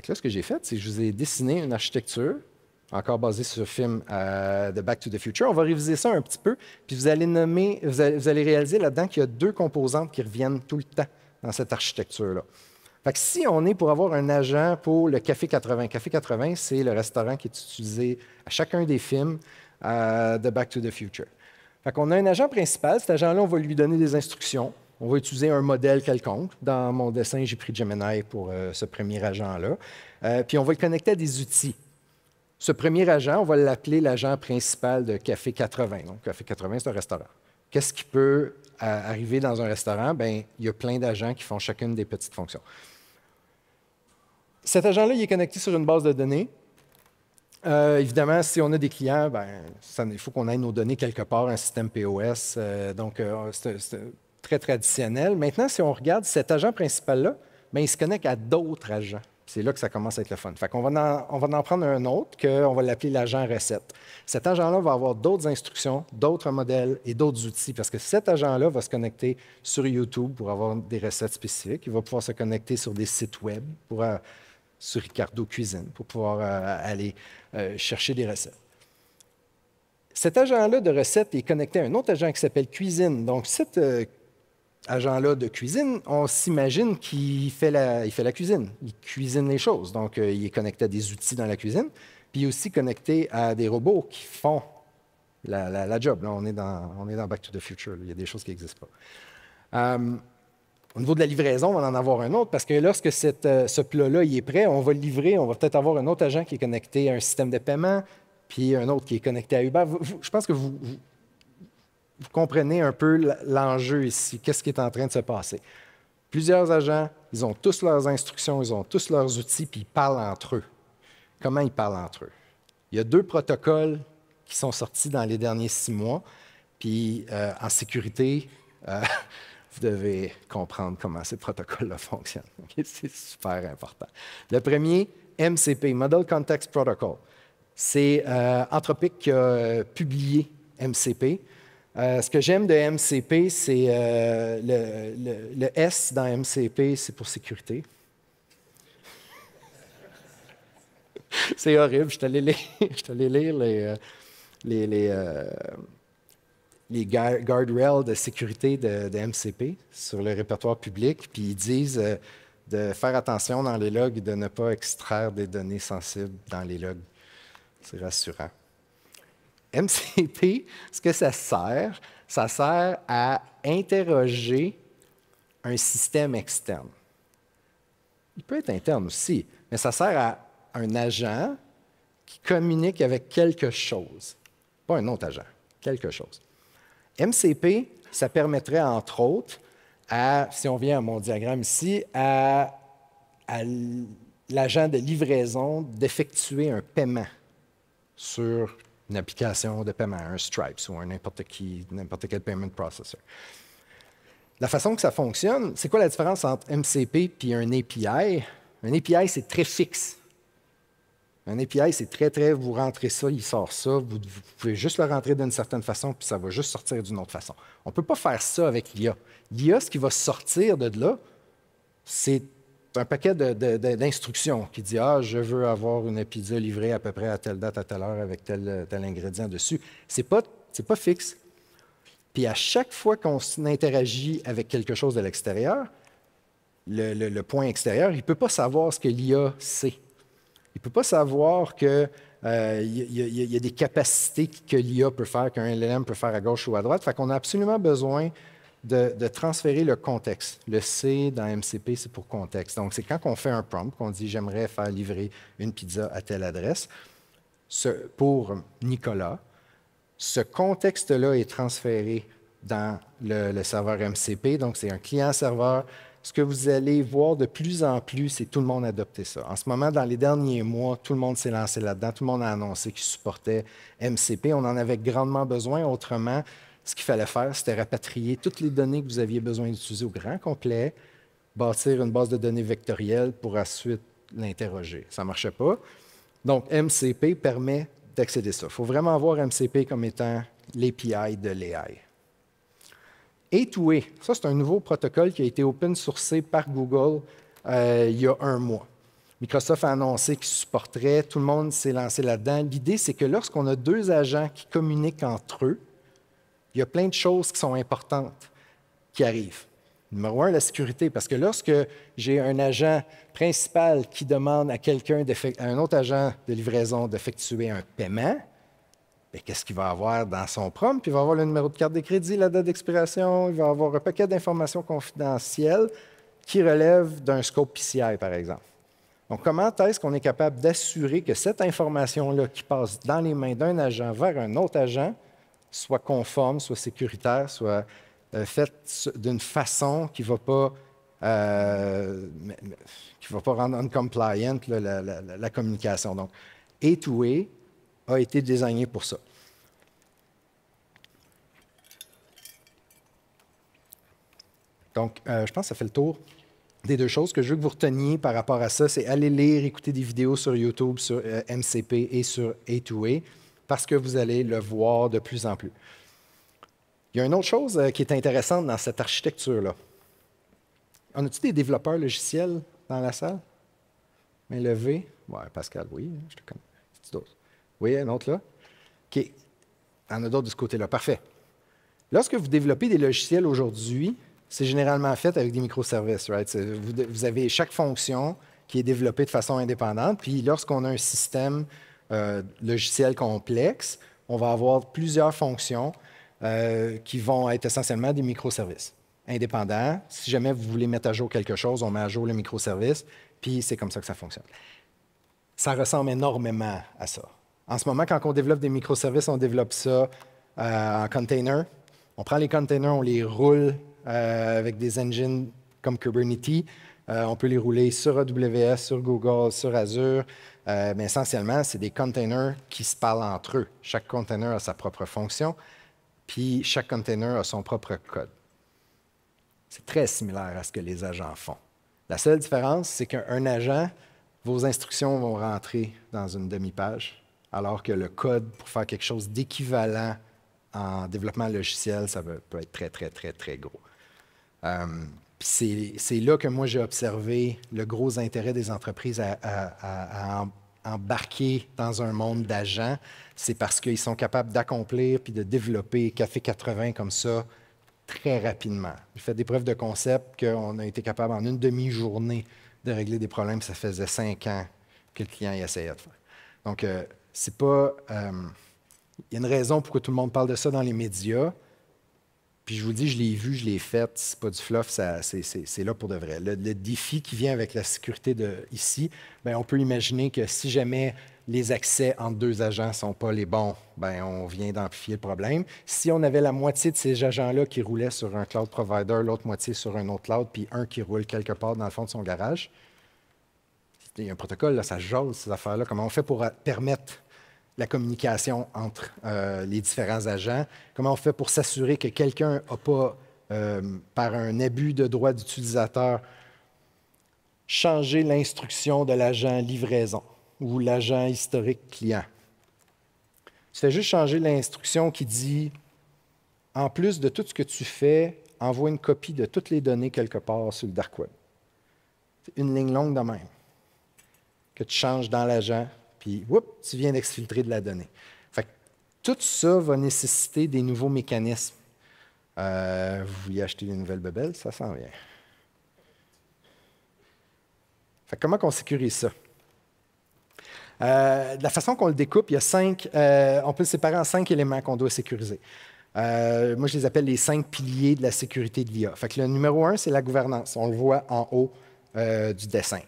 Là, ce que j'ai fait, c'est que je vous ai dessiné une architecture, encore basée sur le film de Back to the Future. On va réviser ça un petit peu, puis vous allez réaliser là-dedans qu'il y a 2 composantes qui reviennent tout le temps dans cette architecture-là. Fait que si on est pour avoir un agent pour le Café 80, Café 80, c'est le restaurant qui est utilisé à chacun des films de Back to the Future. Fait qu'on a un agent principal. Cet agent-là, on va lui donner des instructions. On va utiliser un modèle quelconque. Dans mon dessin, j'ai pris Gemini pour ce premier agent-là. Puis on va le connecter à des outils. Ce premier agent, on va l'appeler l'agent principal de Café 80. Donc, Café 80, c'est un restaurant. Qu'est-ce qui peut arriver dans un restaurant? Bien, il y a plein d'agents qui font chacune des petites fonctions. Cet agent-là, il est connecté sur une base de données. Évidemment, si on a des clients, il faut qu'on ait nos données quelque part, un système POS. Donc, c'est très traditionnel. Maintenant, si on regarde cet agent principal-là, il se connecte à d'autres agents. C'est là que ça commence à être le fun. Fait qu'on va en prendre un autre, qu'on va l'appeler l'agent recette. Cet agent-là va avoir d'autres instructions, d'autres modèles et d'autres outils, parce que cet agent-là va se connecter sur YouTube pour avoir des recettes spécifiques. Il va pouvoir se connecter sur des sites web, sur Ricardo Cuisine, pour pouvoir aller chercher des recettes. Cet agent-là de recette est connecté à un autre agent qui s'appelle cuisine. Donc, cet agent-là de cuisine, on s'imagine qu'il fait la cuisine. Il cuisine les choses. Donc, il est connecté à des outils dans la cuisine. Puis, il est aussi connecté à des robots qui font la job. Là, on est dans Back to the Future. Là. Il y a des choses qui n'existent pas. Au niveau de la livraison, on va en avoir un autre parce que lorsque ce plat-là est prêt, on va le livrer. On va peut-être avoir un autre agent qui est connecté à un système de paiement, puis un autre qui est connecté à Uber. Je pense que vous comprenez un peu l'enjeu ici. Qu'est-ce qui est en train de se passer? Plusieurs agents, ils ont tous leurs instructions, ils ont tous leurs outils, puis ils parlent entre eux. Comment ils parlent entre eux? Il y a 2 protocoles qui sont sortis dans les derniers 6 mois, puis en sécurité, vous devez comprendre comment ces protocoles-là fonctionnent. Okay? C'est super important. Le premier, MCP, Model Context Protocol. C'est Anthropic qui a publié MCP. Ce que j'aime de MCP, c'est le S dans MCP, c'est pour sécurité. C'est horrible. Je suis allé lire les guardrails de sécurité de MCP sur le répertoire public, puis ils disent de faire attention dans les logs et de ne pas extraire des données sensibles dans les logs. C'est rassurant. MCP, ce que ça sert à interroger un système externe. Il peut être interne aussi, mais ça sert à un agent qui communique avec quelque chose. Pas un autre agent, quelque chose. MCP, ça permettrait, entre autres, si on vient à mon diagramme ici, à l'agent de livraison d'effectuer un paiement sur une application de paiement, un Stripe ou n'importe quel payment processor. La façon que ça fonctionne, c'est quoi la différence entre MCP et un API? Un API, c'est très fixe. Un API, c'est très, vous rentrez ça, il sort ça, vous pouvez juste le rentrer d'une certaine façon, puis ça va juste sortir d'une autre façon. On ne peut pas faire ça avec l'IA. L'IA, ce qui va sortir de là, c'est un paquet d'instructions qui dit « Ah, je veux avoir une pizza livrée à peu près à telle date, à telle heure, avec tel ingrédient dessus. » C'est pas fixe. Puis à chaque fois qu'on interagit avec quelque chose de l'extérieur, le point extérieur, il ne peut pas savoir ce que l'IA sait. Il ne peut pas savoir qu'il y a des capacités que l'IA peut faire, qu'un LLM peut faire à gauche ou à droite. Fait qu'on a absolument besoin de transférer le contexte. Le C dans MCP, c'est pour contexte. Donc, c'est quand on fait un prompt, qu'on dit « J'aimerais faire livrer une pizza à telle adresse », pour Nicolas, ce contexte-là est transféré dans le serveur MCP. Donc, c'est un client-serveur. Ce que vous allez voir de plus en plus, c'est tout le monde adopter ça. En ce moment, dans les derniers mois, tout le monde s'est lancé là-dedans. Tout le monde a annoncé qu'il supportait MCP. On en avait grandement besoin. Autrement, ce qu'il fallait faire, c'était rapatrier toutes les données que vous aviez besoin d'utiliser au grand complet, bâtir une base de données vectorielle pour ensuite l'interroger. Ça ne marchait pas. Donc, MCP permet d'accéder à ça. Il faut vraiment voir MCP comme étant l'API de l'AI. A2A, ça, c'est un nouveau protocole qui a été open sourcé par Google il y a 1 mois. Microsoft a annoncé qu'il supporterait, tout le monde s'est lancé là-dedans. L'idée, c'est que lorsqu'on a 2 agents qui communiquent entre eux, il y a plein de choses qui sont importantes qui arrivent. Numéro 1, la sécurité, parce que lorsque j'ai un agent principal qui demande à un autre agent de livraison d'effectuer un paiement, bien, qu'est-ce qu'il va avoir dans son prompt? Puis il va avoir le numéro de carte de crédit, la date d'expiration, il va avoir un paquet d'informations confidentielles qui relèvent d'un scope PCI, par exemple. Donc, comment est-ce qu'on est capable d'assurer que cette information-là qui passe dans les mains d'un agent vers un autre agent soit conforme, soit sécuritaire, soit faite d'une façon qui ne va pas rendre uncompliant la communication. Donc, A2A a été désigné pour ça. Donc, je pense que ça fait le tour des 2 choses que je veux que vous reteniez par rapport à ça. C'est aller lire, écouter des vidéos sur YouTube, sur MCP et sur A2A, parce que vous allez le voir de plus en plus. Il y a une autre chose qui est intéressante dans cette architecture-là. On a-t-il des développeurs logiciels dans la salle? Main levée? Oui, Pascal, oui, je te connais. C'est d'autres. Oui, un autre là? OK. Il y en a d'autres de ce côté-là. Parfait. Lorsque vous développez des logiciels aujourd'hui, c'est généralement fait avec des microservices. Right? Vous avez chaque fonction qui est développée de façon indépendante. Puis lorsqu'on a un système logiciel complexe, on va avoir plusieurs fonctions qui vont être essentiellement des microservices indépendants. Si jamais vous voulez mettre à jour quelque chose, on met à jour le microservice, puis c'est comme ça que ça fonctionne. Ça ressemble énormément à ça. En ce moment, quand on développe des microservices, on développe ça en container. On prend les containers, on les roule avec des engines comme Kubernetes. On peut les rouler sur AWS, sur Google, sur Azure. Mais essentiellement, c'est des containers qui se parlent entre eux. Chaque container a sa propre fonction, puis chaque container a son propre code. C'est très similaire à ce que les agents font. La seule différence, c'est qu'un agent, vos instructions vont rentrer dans une demi-page, alors que le code pour faire quelque chose d'équivalent en développement logiciel, ça peut être très, très, très, très gros. C'est là que moi, j'ai observé le gros intérêt des entreprises à embarquer dans un monde d'agents. C'est parce qu'ils sont capables d'accomplir puis de développer Café 80 comme ça très rapidement. J'ai fait des preuves de concept qu'on a été capable en une demi-journée de régler des problèmes. Ça faisait 5 ans que le client y essayait de faire. Donc, c'est pas... il y a une raison pour que tout le monde parle de ça dans les médias. Puis je vous dis, je l'ai vu, je l'ai fait. C'est pas du fluff, c'est là pour de vrai. Le défi qui vient avec la sécurité ici, bien, on peut imaginer que si jamais les accès entre deux agents ne sont pas les bons, bien, on vient d'amplifier le problème. Si on avait la moitié de ces agents-là qui roulaient sur un cloud provider, l'autre moitié sur un autre cloud, puis un qui roule quelque part dans le fond de son garage, il y a un protocole, là, ça jase ces affaires-là. Comment on fait pour permettre la communication entre les différents agents? Comment on fait pour s'assurer que quelqu'un n'a pas, par un abus de droit d'utilisateur, changé l'instruction de l'agent livraison ou l'agent historique client? Tu fais juste changer l'instruction qui dit, en plus de tout ce que tu fais, envoie une copie de toutes les données quelque part sur le dark web. C'est une ligne longue de même que tu changes dans l'agent, puis tu viens d'exfiltrer de la donnée. Fait que tout ça va nécessiter des nouveaux mécanismes. Vous vouliez acheter des nouvelles bebelles, ça s'en vient. Fait que comment on sécurise ça? De la façon qu'on le découpe, il y a on peut le séparer en 5 éléments qu'on doit sécuriser. Moi, je les appelle les 5 piliers de la sécurité de l'IA. Fait que le numéro 1, c'est la gouvernance. On le voit en haut du dessin.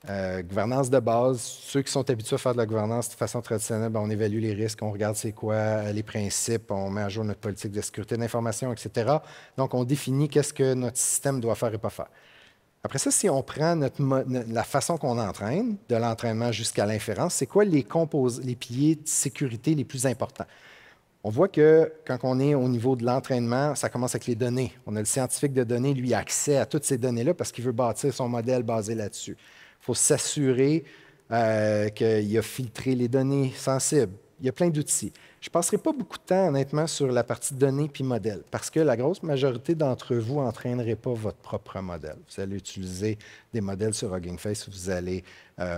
Gouvernance de base, ceux qui sont habitués à faire de la gouvernance de façon traditionnelle, bien, on évalue les risques, on regarde c'est quoi les principes, on met à jour notre politique de sécurité d'information, etc. Donc, on définit qu'est-ce que notre système doit faire et pas faire. Après ça, si on prend la façon qu'on entraîne, de l'entraînement jusqu'à l'inférence, c'est quoi les piliers de sécurité les plus importants? On voit que quand on est au niveau de l'entraînement, ça commence avec les données. On a le scientifique de données, lui, accès à toutes ces données-là parce qu'il veut bâtir son modèle basé là-dessus. Il faut s'assurer qu'il a filtré les données sensibles. Il y a plein d'outils. Je ne passerai pas beaucoup de temps, honnêtement, sur la partie données puis modèles, parce que la grosse majorité d'entre vous n'entraînerez pas votre propre modèle. Vous allez utiliser des modèles sur Hugging Face, vous allez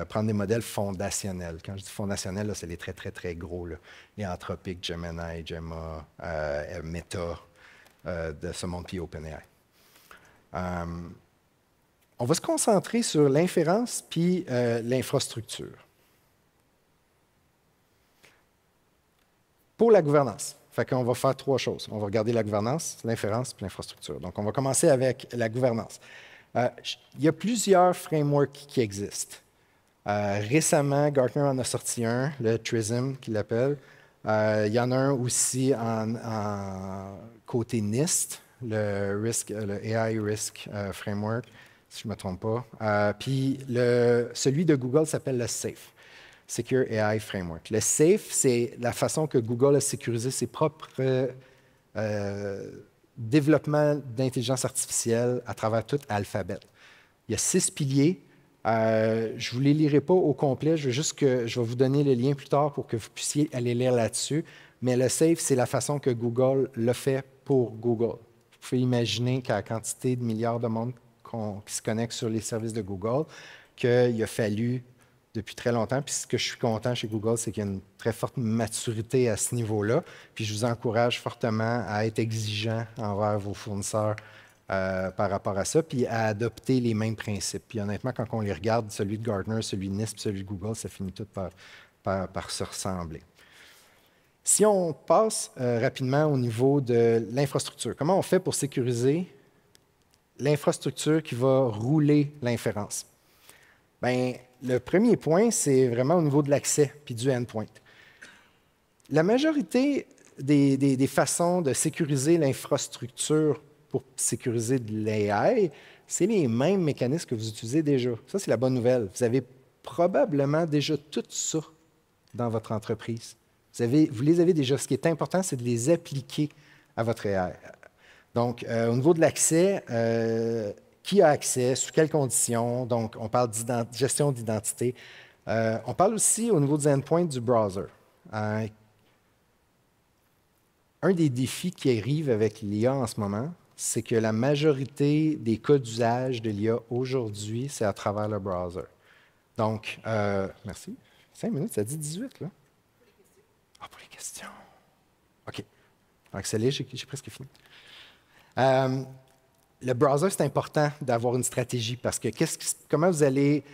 prendre des modèles fondationnels. Quand je dis fondationnels, c'est les très, très, très gros. Là. Les Anthropic, Gemini, Gemma, Meta, de ce monde, puis OpenAI. On va se concentrer sur l'inférence puis l'infrastructure. Pour la gouvernance, on va faire 3 choses. On va regarder la gouvernance, l'inférence puis l'infrastructure. Donc, on va commencer avec la gouvernance. Il y a plusieurs frameworks qui existent. Récemment, Gartner en a sorti un, le TRISM qu'il appelle. Il y en a un aussi en côté NIST, le AI Risk Framework, si je ne me trompe pas. Puis celui de Google s'appelle le SAFE, Secure AI Framework. Le SAFE, c'est la façon que Google a sécurisé ses propres développements d'intelligence artificielle à travers tout Alphabet. Il y a 6 piliers. Je ne vous les lirai pas au complet, je vais vous donner le lien plus tard pour que vous puissiez aller lire là-dessus. Mais le SAFE, c'est la façon que Google l'a fait pour Google. Vous pouvez imaginer qu'à la quantité de milliards de monde qui se connectent sur les services de Google, qu'il a fallu depuis très longtemps. Puis ce que je suis content chez Google, c'est qu'il y a une très forte maturité à ce niveau-là. Puis je vous encourage fortement à être exigeant envers vos fournisseurs par rapport à ça, puis à adopter les mêmes principes. Puis honnêtement, quand on les regarde, celui de Gartner, celui de NISP, celui de Google, ça finit tout par se ressembler. Si on passe rapidement au niveau de l'infrastructure, comment on fait pour sécuriser l'infrastructure qui va rouler l'inférence? Bien, le premier point, c'est vraiment au niveau de l'accès puis du endpoint. La majorité des façons de sécuriser l'infrastructure pour sécuriser de l'AI, c'est les mêmes mécanismes que vous utilisez déjà. Ça, c'est la bonne nouvelle. Vous avez probablement déjà tout ça dans votre entreprise. Vous les avez déjà. Ce qui est important, c'est de les appliquer à votre AI. Donc, au niveau de l'accès, qui a accès, sous quelles conditions? Donc, on parle de gestion d'identité. On parle aussi au niveau des endpoints du browser. Un des défis qui arrive avec l'IA en ce moment, c'est que la majorité des cas d'usage de l'IA aujourd'hui, c'est à travers le browser. Donc, merci. 5 minutes, ça dit 18, là? Ah, pour les questions. OK. Accéléré, j'ai presque fini. Le browser, c'est important d'avoir une stratégie parce que comment vous allez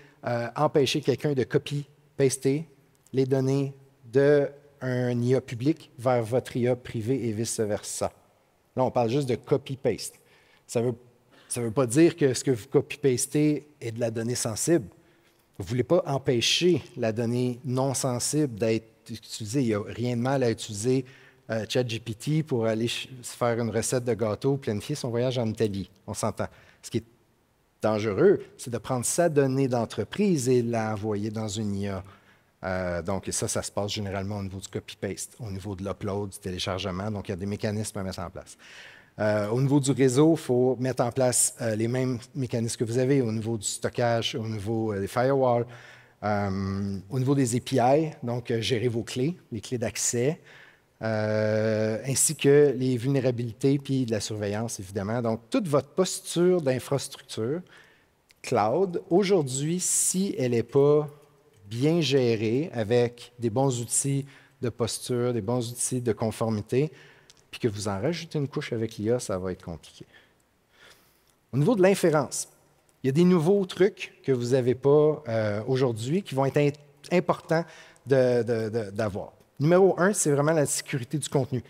empêcher quelqu'un de copy-paster les données d'un IA public vers votre IA privé et vice-versa? Là, on parle juste de copy-paste. Ça veut pas dire que ce que vous copy-pastez est de la donnée sensible. Vous ne voulez pas empêcher la donnée non sensible d'être utilisée. Il n'y a rien de mal à utiliser ChatGPT pour aller se faire une recette de gâteau, planifier son voyage en Italie. On s'entend. Ce qui est dangereux, c'est de prendre sa donnée d'entreprise et l'envoyer dans une IA. Donc, ça se passe généralement au niveau du copy-paste, au niveau de l'upload, du téléchargement. Donc, il y a des mécanismes à mettre en place. Au niveau du réseau, il faut mettre en place les mêmes mécanismes que vous avez au niveau du stockage, au niveau des firewalls, au niveau des API, donc gérer vos clés, les clés d'accès, ainsi que les vulnérabilités puis de la surveillance, évidemment. Donc, toute votre posture d'infrastructure cloud, aujourd'hui, si elle n'est pas bien gérée avec des bons outils de posture, des bons outils de conformité, puis que vous en rajoutez une couche avec l'IA, ça va être compliqué. Au niveau de l'inférence, il y a des nouveaux trucs que vous n'avez pas aujourd'hui qui vont être importants d'avoir. Numéro 1, c'est vraiment la sécurité du contenu.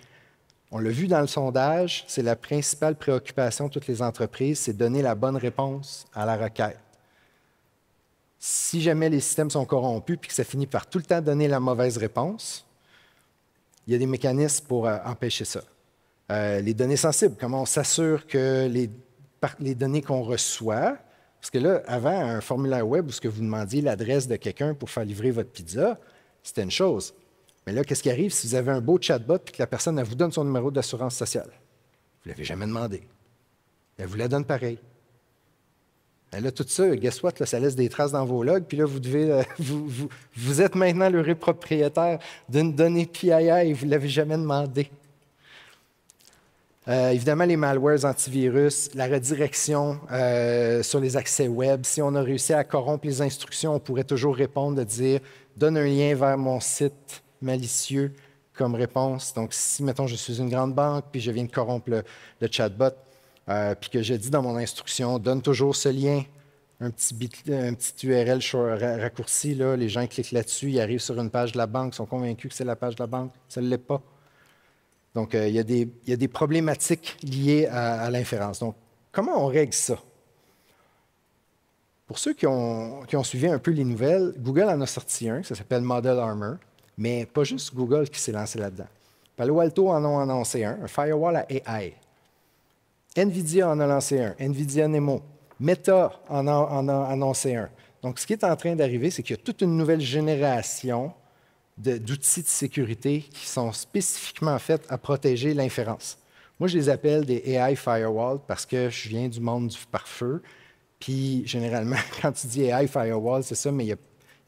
On l'a vu dans le sondage, c'est la principale préoccupation de toutes les entreprises, c'est donner la bonne réponse à la requête. Si jamais les systèmes sont corrompus et que ça finit par tout le temps donner la mauvaise réponse, il y a des mécanismes pour empêcher ça. Les données sensibles, comment on s'assure que les données qu'on reçoit, parce que là, avant, un formulaire web où ce que vous demandiez l'adresse de quelqu'un pour faire livrer votre pizza, c'était une chose. Mais là, qu'est-ce qui arrive si vous avez un beau chatbot et que la personne elle vous donne son numéro d'assurance sociale? Vous ne l'avez jamais demandé. Elle vous la donne pareil. Et là, tout ça, guess what, là, ça laisse des traces dans vos logs, puis là, vous êtes maintenant le propriétaire d'une donnée PII et vous ne l'avez jamais demandé. Évidemment, les malwares antivirus, la redirection sur les accès web. Si on a réussi à corrompre les instructions, on pourrait toujours répondre de dire « donne un lien vers mon site malicieux » comme réponse. Donc, si, mettons, je suis une grande banque, puis je viens de corrompre le chatbot, puis que je dis dans mon instruction « donne toujours ce lien », un petit URL raccourci, là, les gens cliquent là-dessus, ils arrivent sur une page de la banque, sont convaincus que c'est la page de la banque, ça ne l'est pas. Donc, il y a des problématiques liées à l'inférence. Donc, comment on règle ça? Pour ceux qui ont suivi un peu les nouvelles, Google en a sorti un, ça s'appelle Model Armor, mais pas juste Google qui s'est lancé là-dedans. Palo Alto en a annoncé un firewall à AI. NVIDIA en a lancé un, NVIDIA Nemo. Meta en a annoncé un. Donc, ce qui est en train d'arriver, c'est qu'il y a toute une nouvelle génération d'outils de sécurité qui sont spécifiquement faits à protéger l'inférence. Moi, je les appelle des AI Firewall parce que je viens du monde du pare-feu. Puis, généralement, quand tu dis AI Firewall, c'est ça, mais il y a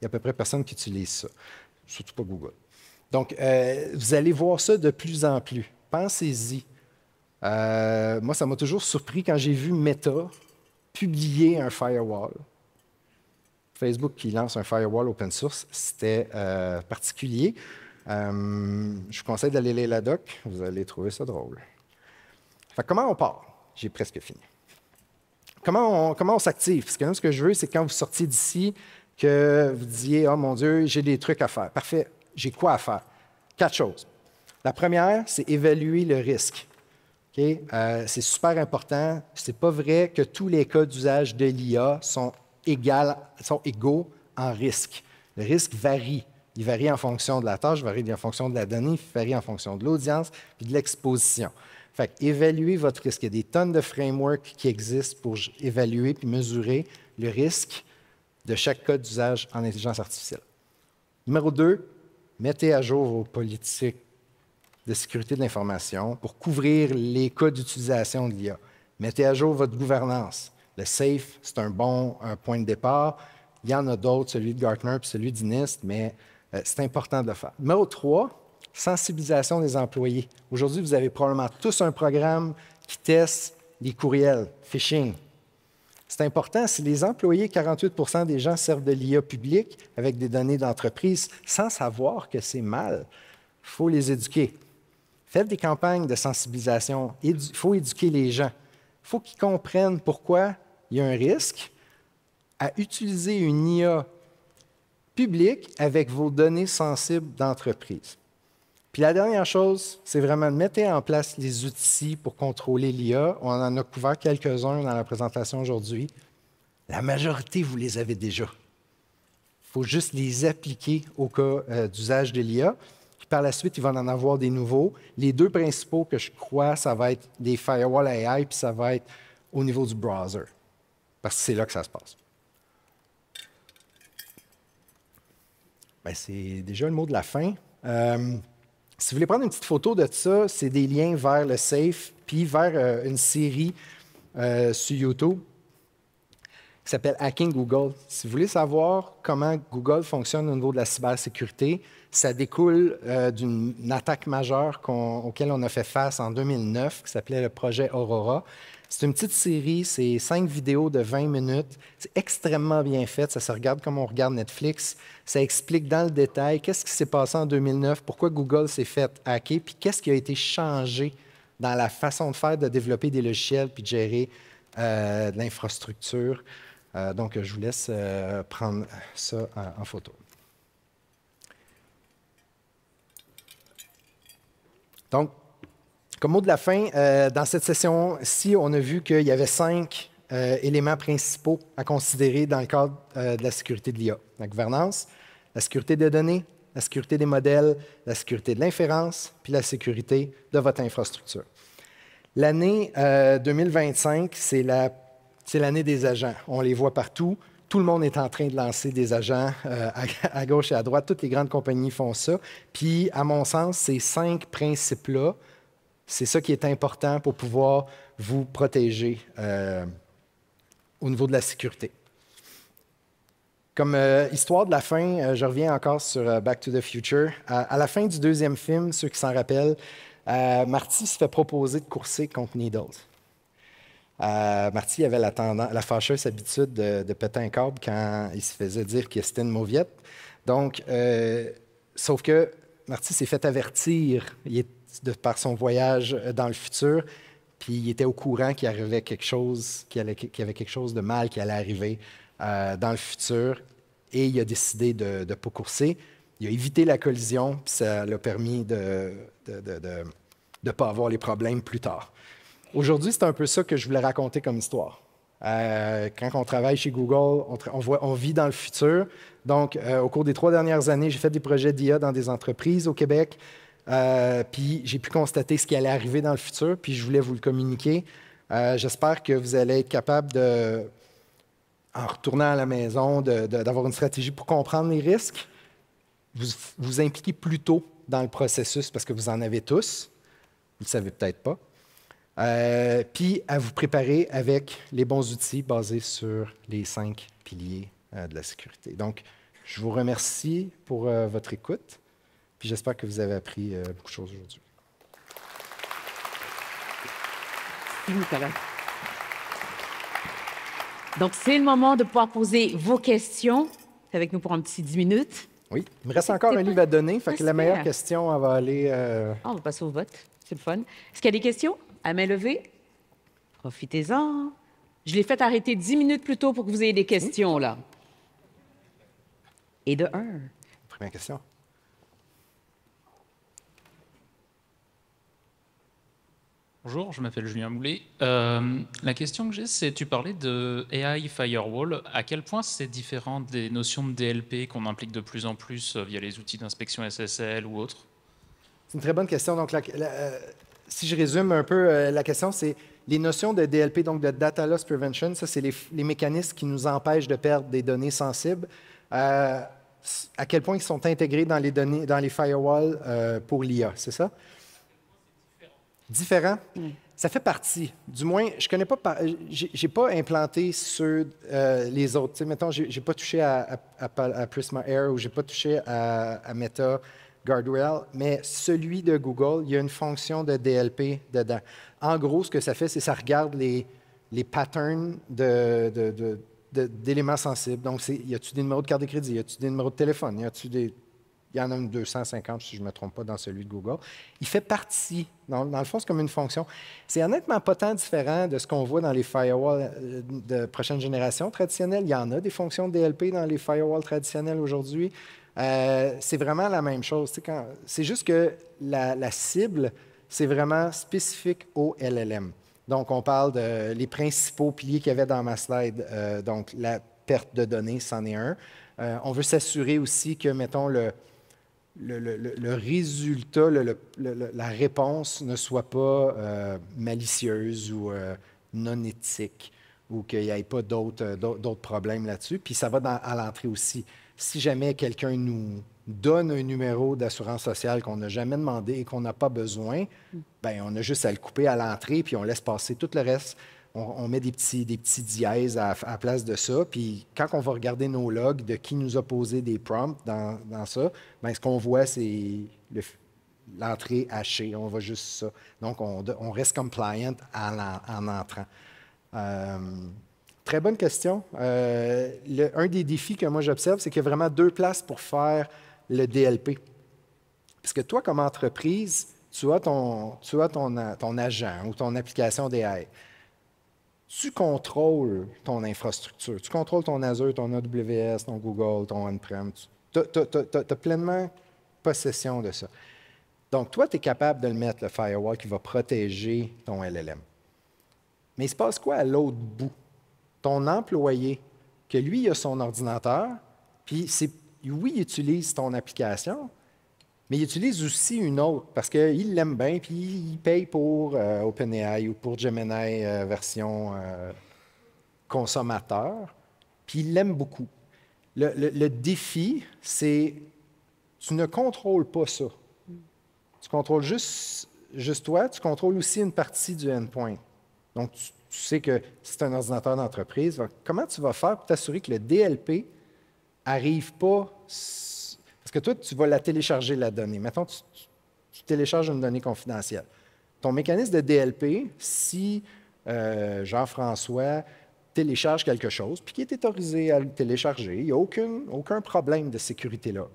à peu près personne qui utilise ça, surtout pas Google. Donc, vous allez voir ça de plus en plus. Pensez-y. Moi, ça m'a toujours surpris quand j'ai vu Meta publier un firewall. Facebook qui lance un firewall open source, c'était particulier. Je vous conseille d'aller lire la doc, vous allez trouver ça drôle. Fait que comment on part? J'ai presque fini. Comment on s'active? Parce que là, ce que je veux, c'est quand vous sortiez d'ici, que vous disiez « Oh mon Dieu, j'ai des trucs à faire. » Parfait. J'ai quoi à faire? 4 choses. La première, c'est évaluer le risque. Okay? C'est super important. Ce n'est pas vrai que tous les cas d'usage de l'IA sont égaux en risque. Le risque varie. Il varie en fonction de la tâche, il varie en fonction de la donnée, il varie en fonction de l'audience et de l'exposition. Fait évaluez votre risque. Il y a des tonnes de frameworks qui existent pour évaluer et mesurer le risque de chaque cas d'usage en intelligence artificielle. Numéro 2, mettez à jour vos politiques de sécurité de l'information pour couvrir les cas d'utilisation de l'IA. Mettez à jour votre gouvernance. Le SAFE, c'est un point de départ. Il y en a d'autres, celui de Gartner et celui d'INIST, mais c'est important de le faire. Numéro 3, sensibilisation des employés. Aujourd'hui, vous avez probablement tous un programme qui teste les courriels, phishing. C'est important, si les employés, 48 des gens servent de l'IA publique avec des données d'entreprise sans savoir que c'est mal. Il faut les éduquer. Faites des campagnes de sensibilisation. Il faut éduquer les gens. Il faut qu'ils comprennent pourquoi il y a un risque à utiliser une IA publique avec vos données sensibles d'entreprise. Puis la dernière chose, c'est vraiment de mettre en place les outils pour contrôler l'IA. On en a couvert quelques-uns dans la présentation aujourd'hui. La majorité, vous les avez déjà. Il faut juste les appliquer au cas d'usage de l'IA. Puis par la suite, il va en avoir des nouveaux. Les 2 principaux que je crois, ça va être des firewall AI, puis ça va être au niveau du browser. Parce que c'est là que ça se passe. Bien, c'est déjà le mot de la fin. Si vous voulez prendre une petite photo de ça, c'est des liens vers le SAFE, puis vers une série sur YouTube qui s'appelle Hacking Google. Si vous voulez savoir comment Google fonctionne au niveau de la cybersécurité, ça découle d'une attaque majeure auquel on a fait face en 2009, qui s'appelait le projet Aurora. C'est une petite série, c'est 5 vidéos de 20 minutes. C'est extrêmement bien fait, ça se regarde comme on regarde Netflix. Ça explique dans le détail qu'est-ce qui s'est passé en 2009, pourquoi Google s'est fait hacker, puis qu'est-ce qui a été changé dans la façon de faire, de développer des logiciels, puis de gérer de l'infrastructure. Donc, je vous laisse prendre ça en photo. Donc, comme mot de la fin, dans cette session-ci, on a vu qu'il y avait 5 éléments principaux à considérer dans le cadre de la sécurité de l'IA. La gouvernance, la sécurité des données, la sécurité des modèles, la sécurité de l'inférence, puis la sécurité de votre infrastructure. L'année 2025, c'est l'année des agents. On les voit partout. Tout le monde est en train de lancer des agents à gauche et à droite. Toutes les grandes compagnies font ça. Puis, à mon sens, ces 5 principes-là, c'est ça qui est important pour pouvoir vous protéger au niveau de la sécurité. Comme histoire de la fin, je reviens encore sur Back to the Future. À la fin du 2e film, ceux qui s'en rappellent, Marty se fait proposer de courser contre Needles. Marty avait la fâcheuse habitude de péter un câble quand il se faisait dire que c'était une mauviette. Donc, sauf que Marty s'est fait avertir par son voyage dans le futur, puis il était au courant qu'il arrivait quelque chose, qu'il y avait quelque chose de mal qui allait arriver dans le futur, et il a décidé de ne pas courser. Il a évité la collision, puis ça l'a permis de ne pas avoir les problèmes plus tard. Aujourd'hui, c'est un peu ça que je voulais raconter comme histoire. Quand on travaille chez Google, on vit dans le futur. Donc, au cours des 3 dernières années, j'ai fait des projets d'IA dans des entreprises au Québec. Puis j'ai pu constater ce qui allait arriver dans le futur, puis je voulais vous le communiquer. J'espère que vous allez être capable en retournant à la maison, d'avoir une stratégie pour comprendre les risques, vous impliquer plus tôt dans le processus parce que vous en avez tous, vous ne le savez peut-être pas, puis à vous préparer avec les bons outils basés sur les 5 piliers de la sécurité. Donc, je vous remercie pour votre écoute. Puis j'espère que vous avez appris beaucoup de choses aujourd'hui. Merci, Nicolas. Donc, c'est le moment de pouvoir poser vos questions. C'est avec nous pour un petit 10 minutes. Oui. Il me reste encore un livre à donner, fait que la super. meilleure question, elle va aller... On va passer au vote. C'est le fun. Est-ce qu'il y a des questions? À main levée? Profitez-en. Je l'ai fait arrêter 10 minutes plus tôt pour que vous ayez des questions, là. Et de 1. Première question. Bonjour, je m'appelle Julien Moulet. La question que j'ai, c'est, tu parlais de AI Firewall. À quel point c'est différent des notions de DLP qu'on implique de plus en plus via les outils d'inspection SSL ou autres? C'est une très bonne question. Donc, si je résume un peu la question, c'est les notions de DLP, donc de Data Loss Prevention, ça, c'est les mécanismes qui nous empêchent de perdre des données sensibles. À quel point ils sont intégrés dans les données, dans les firewalls pour l'IA, c'est ça? Différent? Ça fait partie. Du moins, je connais pas, j'ai pas implanté sur les autres. Tu sais, mettons, j'ai pas touché à Prisma Air ou j'ai pas touché à Meta Guardrail, mais celui de Google, il y a une fonction de DLP dedans. En gros, ce que ça fait, c'est que ça regarde les patterns d'éléments sensibles. Donc, y a-t-il des numéros de carte de crédit? Y a-t-il des numéros de téléphone? Il y en a une 250, si je ne me trompe pas, dans celui de Google. Il fait partie. Dans le fond, c'est comme une fonction. C'est honnêtement pas tant différent de ce qu'on voit dans les firewalls de prochaine génération traditionnels. Il y en a des fonctions de DLP dans les firewalls traditionnels aujourd'hui. C'est vraiment la même chose. C'est juste que la cible, c'est vraiment spécifique au LLM. Donc, on parle les principaux piliers qu'il y avait dans ma slide. Donc, la perte de données, c'en est un. On veut s'assurer aussi que, mettons, le résultat, la réponse ne soit pas malicieuse ou non éthique ou qu'il n'y ait pas d'autres problèmes là-dessus. Puis ça va à l'entrée aussi. Si jamais quelqu'un nous donne un numéro d'assurance sociale qu'on n'a jamais demandé et qu'on n'a pas besoin, bien, on a juste à le couper à l'entrée puis on laisse passer tout le reste. On met des petits dièses à la place de ça. Puis quand on va regarder nos logs de qui nous a posé des prompts dans ça, bien, ce qu'on voit, c'est l'entrée hachée. On voit juste ça. Donc, on reste compliant en entrant. Très bonne question. Un des défis que moi j'observe, c'est qu'il y a vraiment deux places pour faire le DLP. Parce que toi, comme entreprise, tu as ton agent ou ton application DI. Tu contrôles ton infrastructure. Tu contrôles ton Azure, ton AWS, ton Google, ton on-prem. Tu as pleinement possession de ça. Donc, toi, tu es capable de le mettre, le firewall, qui va protéger ton LLM. Mais il se passe quoi à l'autre bout? Ton employé, que lui, il a son ordinateur, puis oui, il utilise ton application, mais il utilise aussi une autre parce qu'il l'aime bien, puis il paye pour OpenAI ou pour Gemini version consommateur, puis il l'aime beaucoup. Le défi, c'est tu ne contrôles pas ça. Tu contrôles juste toi, tu contrôles aussi une partie du endpoint. Donc, tu sais que c'est un ordinateur d'entreprise. Comment tu vas faire pour t'assurer que le DLP n'arrive pas... Parce que toi, tu vas la télécharger, la donnée. Mettons, tu télécharges une donnée confidentielle. Ton mécanisme de DLP, si Jean-François télécharge quelque chose, puis qui est autorisé à le télécharger, il n'y a aucun problème de sécurité là.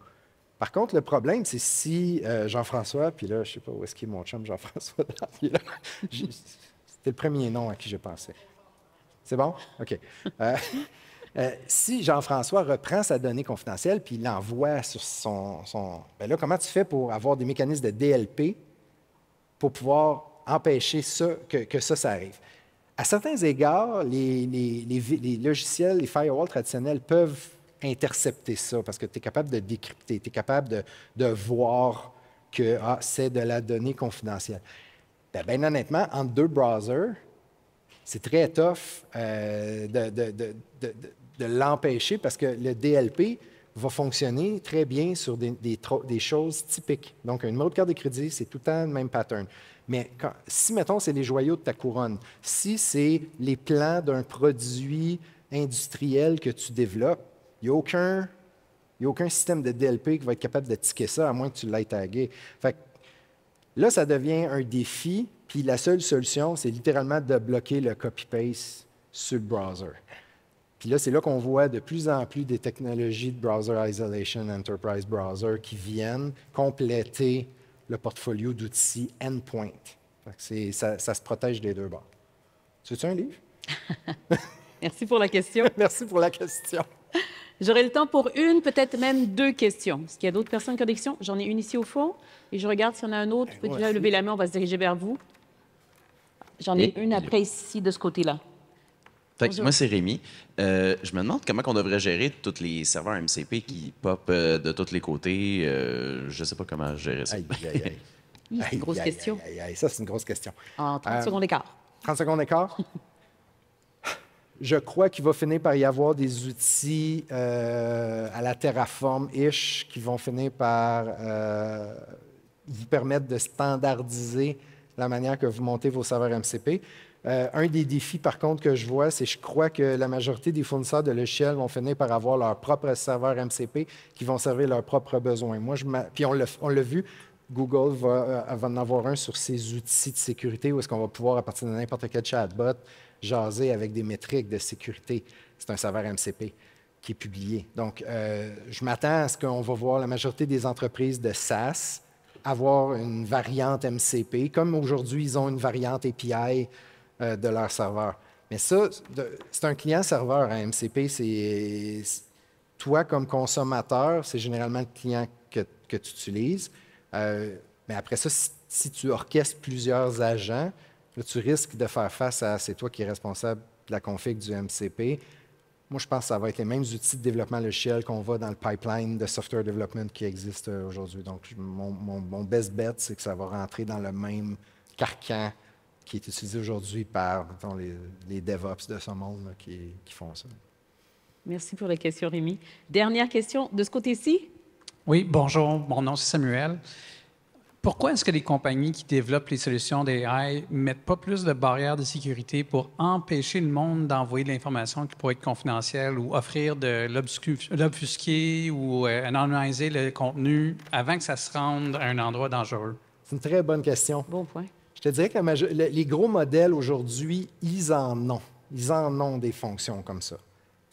Par contre, le problème, c'est si Jean-François, puis là, je ne sais pas où est-ce qu'il est mon chum, Jean-François, c'était le premier nom à qui je pensais. C'est bon? OK. Si Jean-François reprend sa donnée confidentielle puis il l'envoie sur son... Bien là, comment tu fais pour avoir des mécanismes de DLP pour pouvoir empêcher ça, que ça arrive? À certains égards, les logiciels, les firewalls traditionnels peuvent intercepter ça parce que tu es capable de décrypter, tu es capable de voir que c'est de la donnée confidentielle. Bien honnêtement, entre deux browsers, c'est très tough de l'empêcher parce que le DLP va fonctionner très bien sur des choses typiques. Donc, un numéro de carte de crédit, c'est tout le temps le même pattern. Mais si, mettons, c'est les joyaux de ta couronne, si c'est les plans d'un produit industriel que tu développes, il n'y a aucun système de DLP qui va être capable de ticker ça, à moins que tu l'aies tagué. Fait que là, ça devient un défi, puis la seule solution, c'est littéralement de bloquer le copy-paste sur le browser. Puis là, c'est là qu'on voit de plus en plus des technologies de browser isolation, enterprise browser qui viennent compléter le portfolio d'outils endpoint. Fait que ça se protège des deux bords. Tu veux-tu un livre? Merci pour la question. Merci pour la question. J'aurai le temps pour une, peut-être même deux questions. Est-ce qu'il y a d'autres personnes qui ont des questions? J'en ai une ici au fond. Et je regarde s'il y en a un autre. Tu peux déjà lever la main, on va se diriger vers vous. J'en ai une après ici, de ce côté-là. Moi, c'est Rémi. Je me demande comment on devrait gérer tous les serveurs MCP qui pop de tous les côtés. Je ne sais pas comment gérer ça. Aïe, aïe, aïe. C'est une grosse question. Ça, c'est une grosse question. En 30 secondes d'écart. 30 secondes d'écart? Je crois qu'il va finir par y avoir des outils à la Terraform-ish qui vont finir par vous permettre de standardiser la manière que vous montez vos serveurs MCP. Un des défis, par contre, que je vois, c'est que je crois que la majorité des fournisseurs de logiciels vont finir par avoir leur propre serveur MCP qui vont servir leurs propres besoins. Puis on l'a vu, Google va en avoir un sur ses outils de sécurité où est-ce qu'on va pouvoir, à partir de n'importe quel chatbot, jaser avec des métriques de sécurité. C'est un serveur MCP qui est publié. Donc, je m'attends à ce qu'on va voir la majorité des entreprises de SaaS avoir une variante MCP, comme aujourd'hui, ils ont une variante API de leur serveur. Mais ça, c'est un client-serveur à MCP. Toi, comme consommateur, c'est généralement le client que tu utilises. Mais après ça, si tu orchestres plusieurs agents, là, tu risques de faire face à c'est toi qui es responsable de la config du MCP. Moi, je pense que ça va être les mêmes outils de développement logiciel qu'on voit dans le pipeline de software development qui existe aujourd'hui. Donc, mon best bet, c'est que ça va rentrer dans le même carcan qui est utilisé aujourd'hui par les DevOps de ce monde là, qui font ça. Merci pour la question, Rémi. Dernière question de ce côté-ci. Oui, bonjour. Mon nom, c'est Samuel. Pourquoi est-ce que les compagnies qui développent les solutions d'AI ne mettent pas plus de barrières de sécurité pour empêcher le monde d'envoyer de l'information qui pourrait être confidentielle ou offrir de l'obfusquer ou anonymiser le contenu avant que ça se rende à un endroit dangereux? C'est une très bonne question. Bon point. Je te dirais que les gros modèles aujourd'hui, ils en ont. Ils en ont des fonctions comme ça.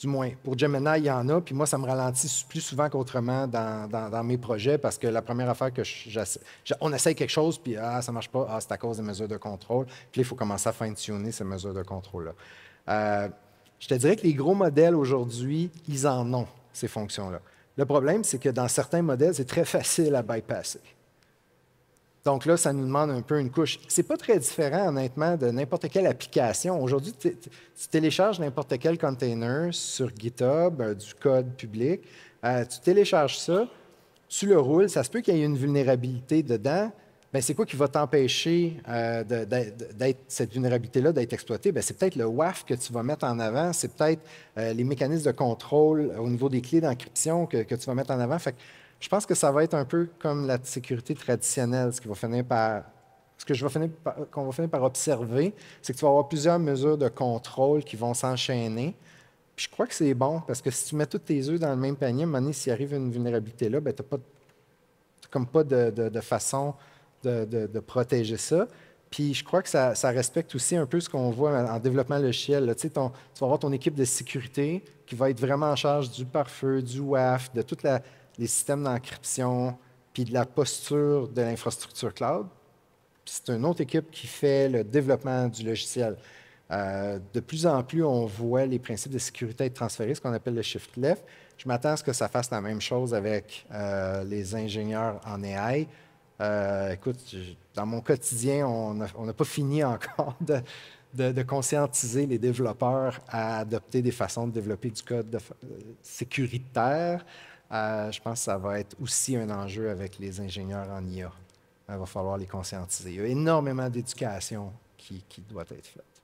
Du moins, pour Gemini, il y en a, puis moi, ça me ralentit plus souvent qu'autrement dans mes projets parce que la première affaire que on essaye quelque chose, puis ça ne marche pas, c'est à cause des mesures de contrôle. Puis là, il faut commencer à fine-tuner ces mesures de contrôle-là. Je te dirais que les gros modèles aujourd'hui, ils en ont, ces fonctions-là. Le problème, c'est que dans certains modèles, c'est très facile à bypasser. Donc là, ça nous demande un peu une couche. C'est pas très différent, honnêtement, de n'importe quelle application. Aujourd'hui, tu télécharges n'importe quel container sur GitHub, du code public. Tu télécharges ça, tu le roules. Ça se peut qu'il y ait une vulnérabilité dedans. Bien, c'est quoi qui va t'empêcher cette vulnérabilité-là d'être exploitée? Bien, c'est peut-être le WAF que tu vas mettre en avant. C'est peut-être les mécanismes de contrôle au niveau des clés d'encryption que tu vas mettre en avant. Fait que, je pense que ça va être un peu comme la sécurité traditionnelle, qu'on va finir par observer, c'est que tu vas avoir plusieurs mesures de contrôle qui vont s'enchaîner. Puis je crois que c'est bon, parce que si tu mets tous tes œufs dans le même panier, à un moment donné, s'il arrive une vulnérabilité là, ben, tu n'as pas de façon de protéger ça. Puis je crois que ça respecte aussi un peu ce qu'on voit en développement logiciel. Là. Tu vas avoir ton équipe de sécurité qui va être vraiment en charge du pare-feu, du WAF, de tous les systèmes d'encryption, puis de la posture de l'infrastructure cloud. Puis c'est une autre équipe qui fait le développement du logiciel. De plus en plus, on voit les principes de sécurité être transférés, ce qu'on appelle le shift left. Je m'attends à ce que ça fasse la même chose avec les ingénieurs en AI. Écoute, dans mon quotidien, on n'a pas fini encore de conscientiser les développeurs à adopter des façons de développer du code sécuritaire. Je pense que ça va être aussi un enjeu avec les ingénieurs en IA. Il va falloir les conscientiser. Il y a énormément d'éducation qui doit être faite.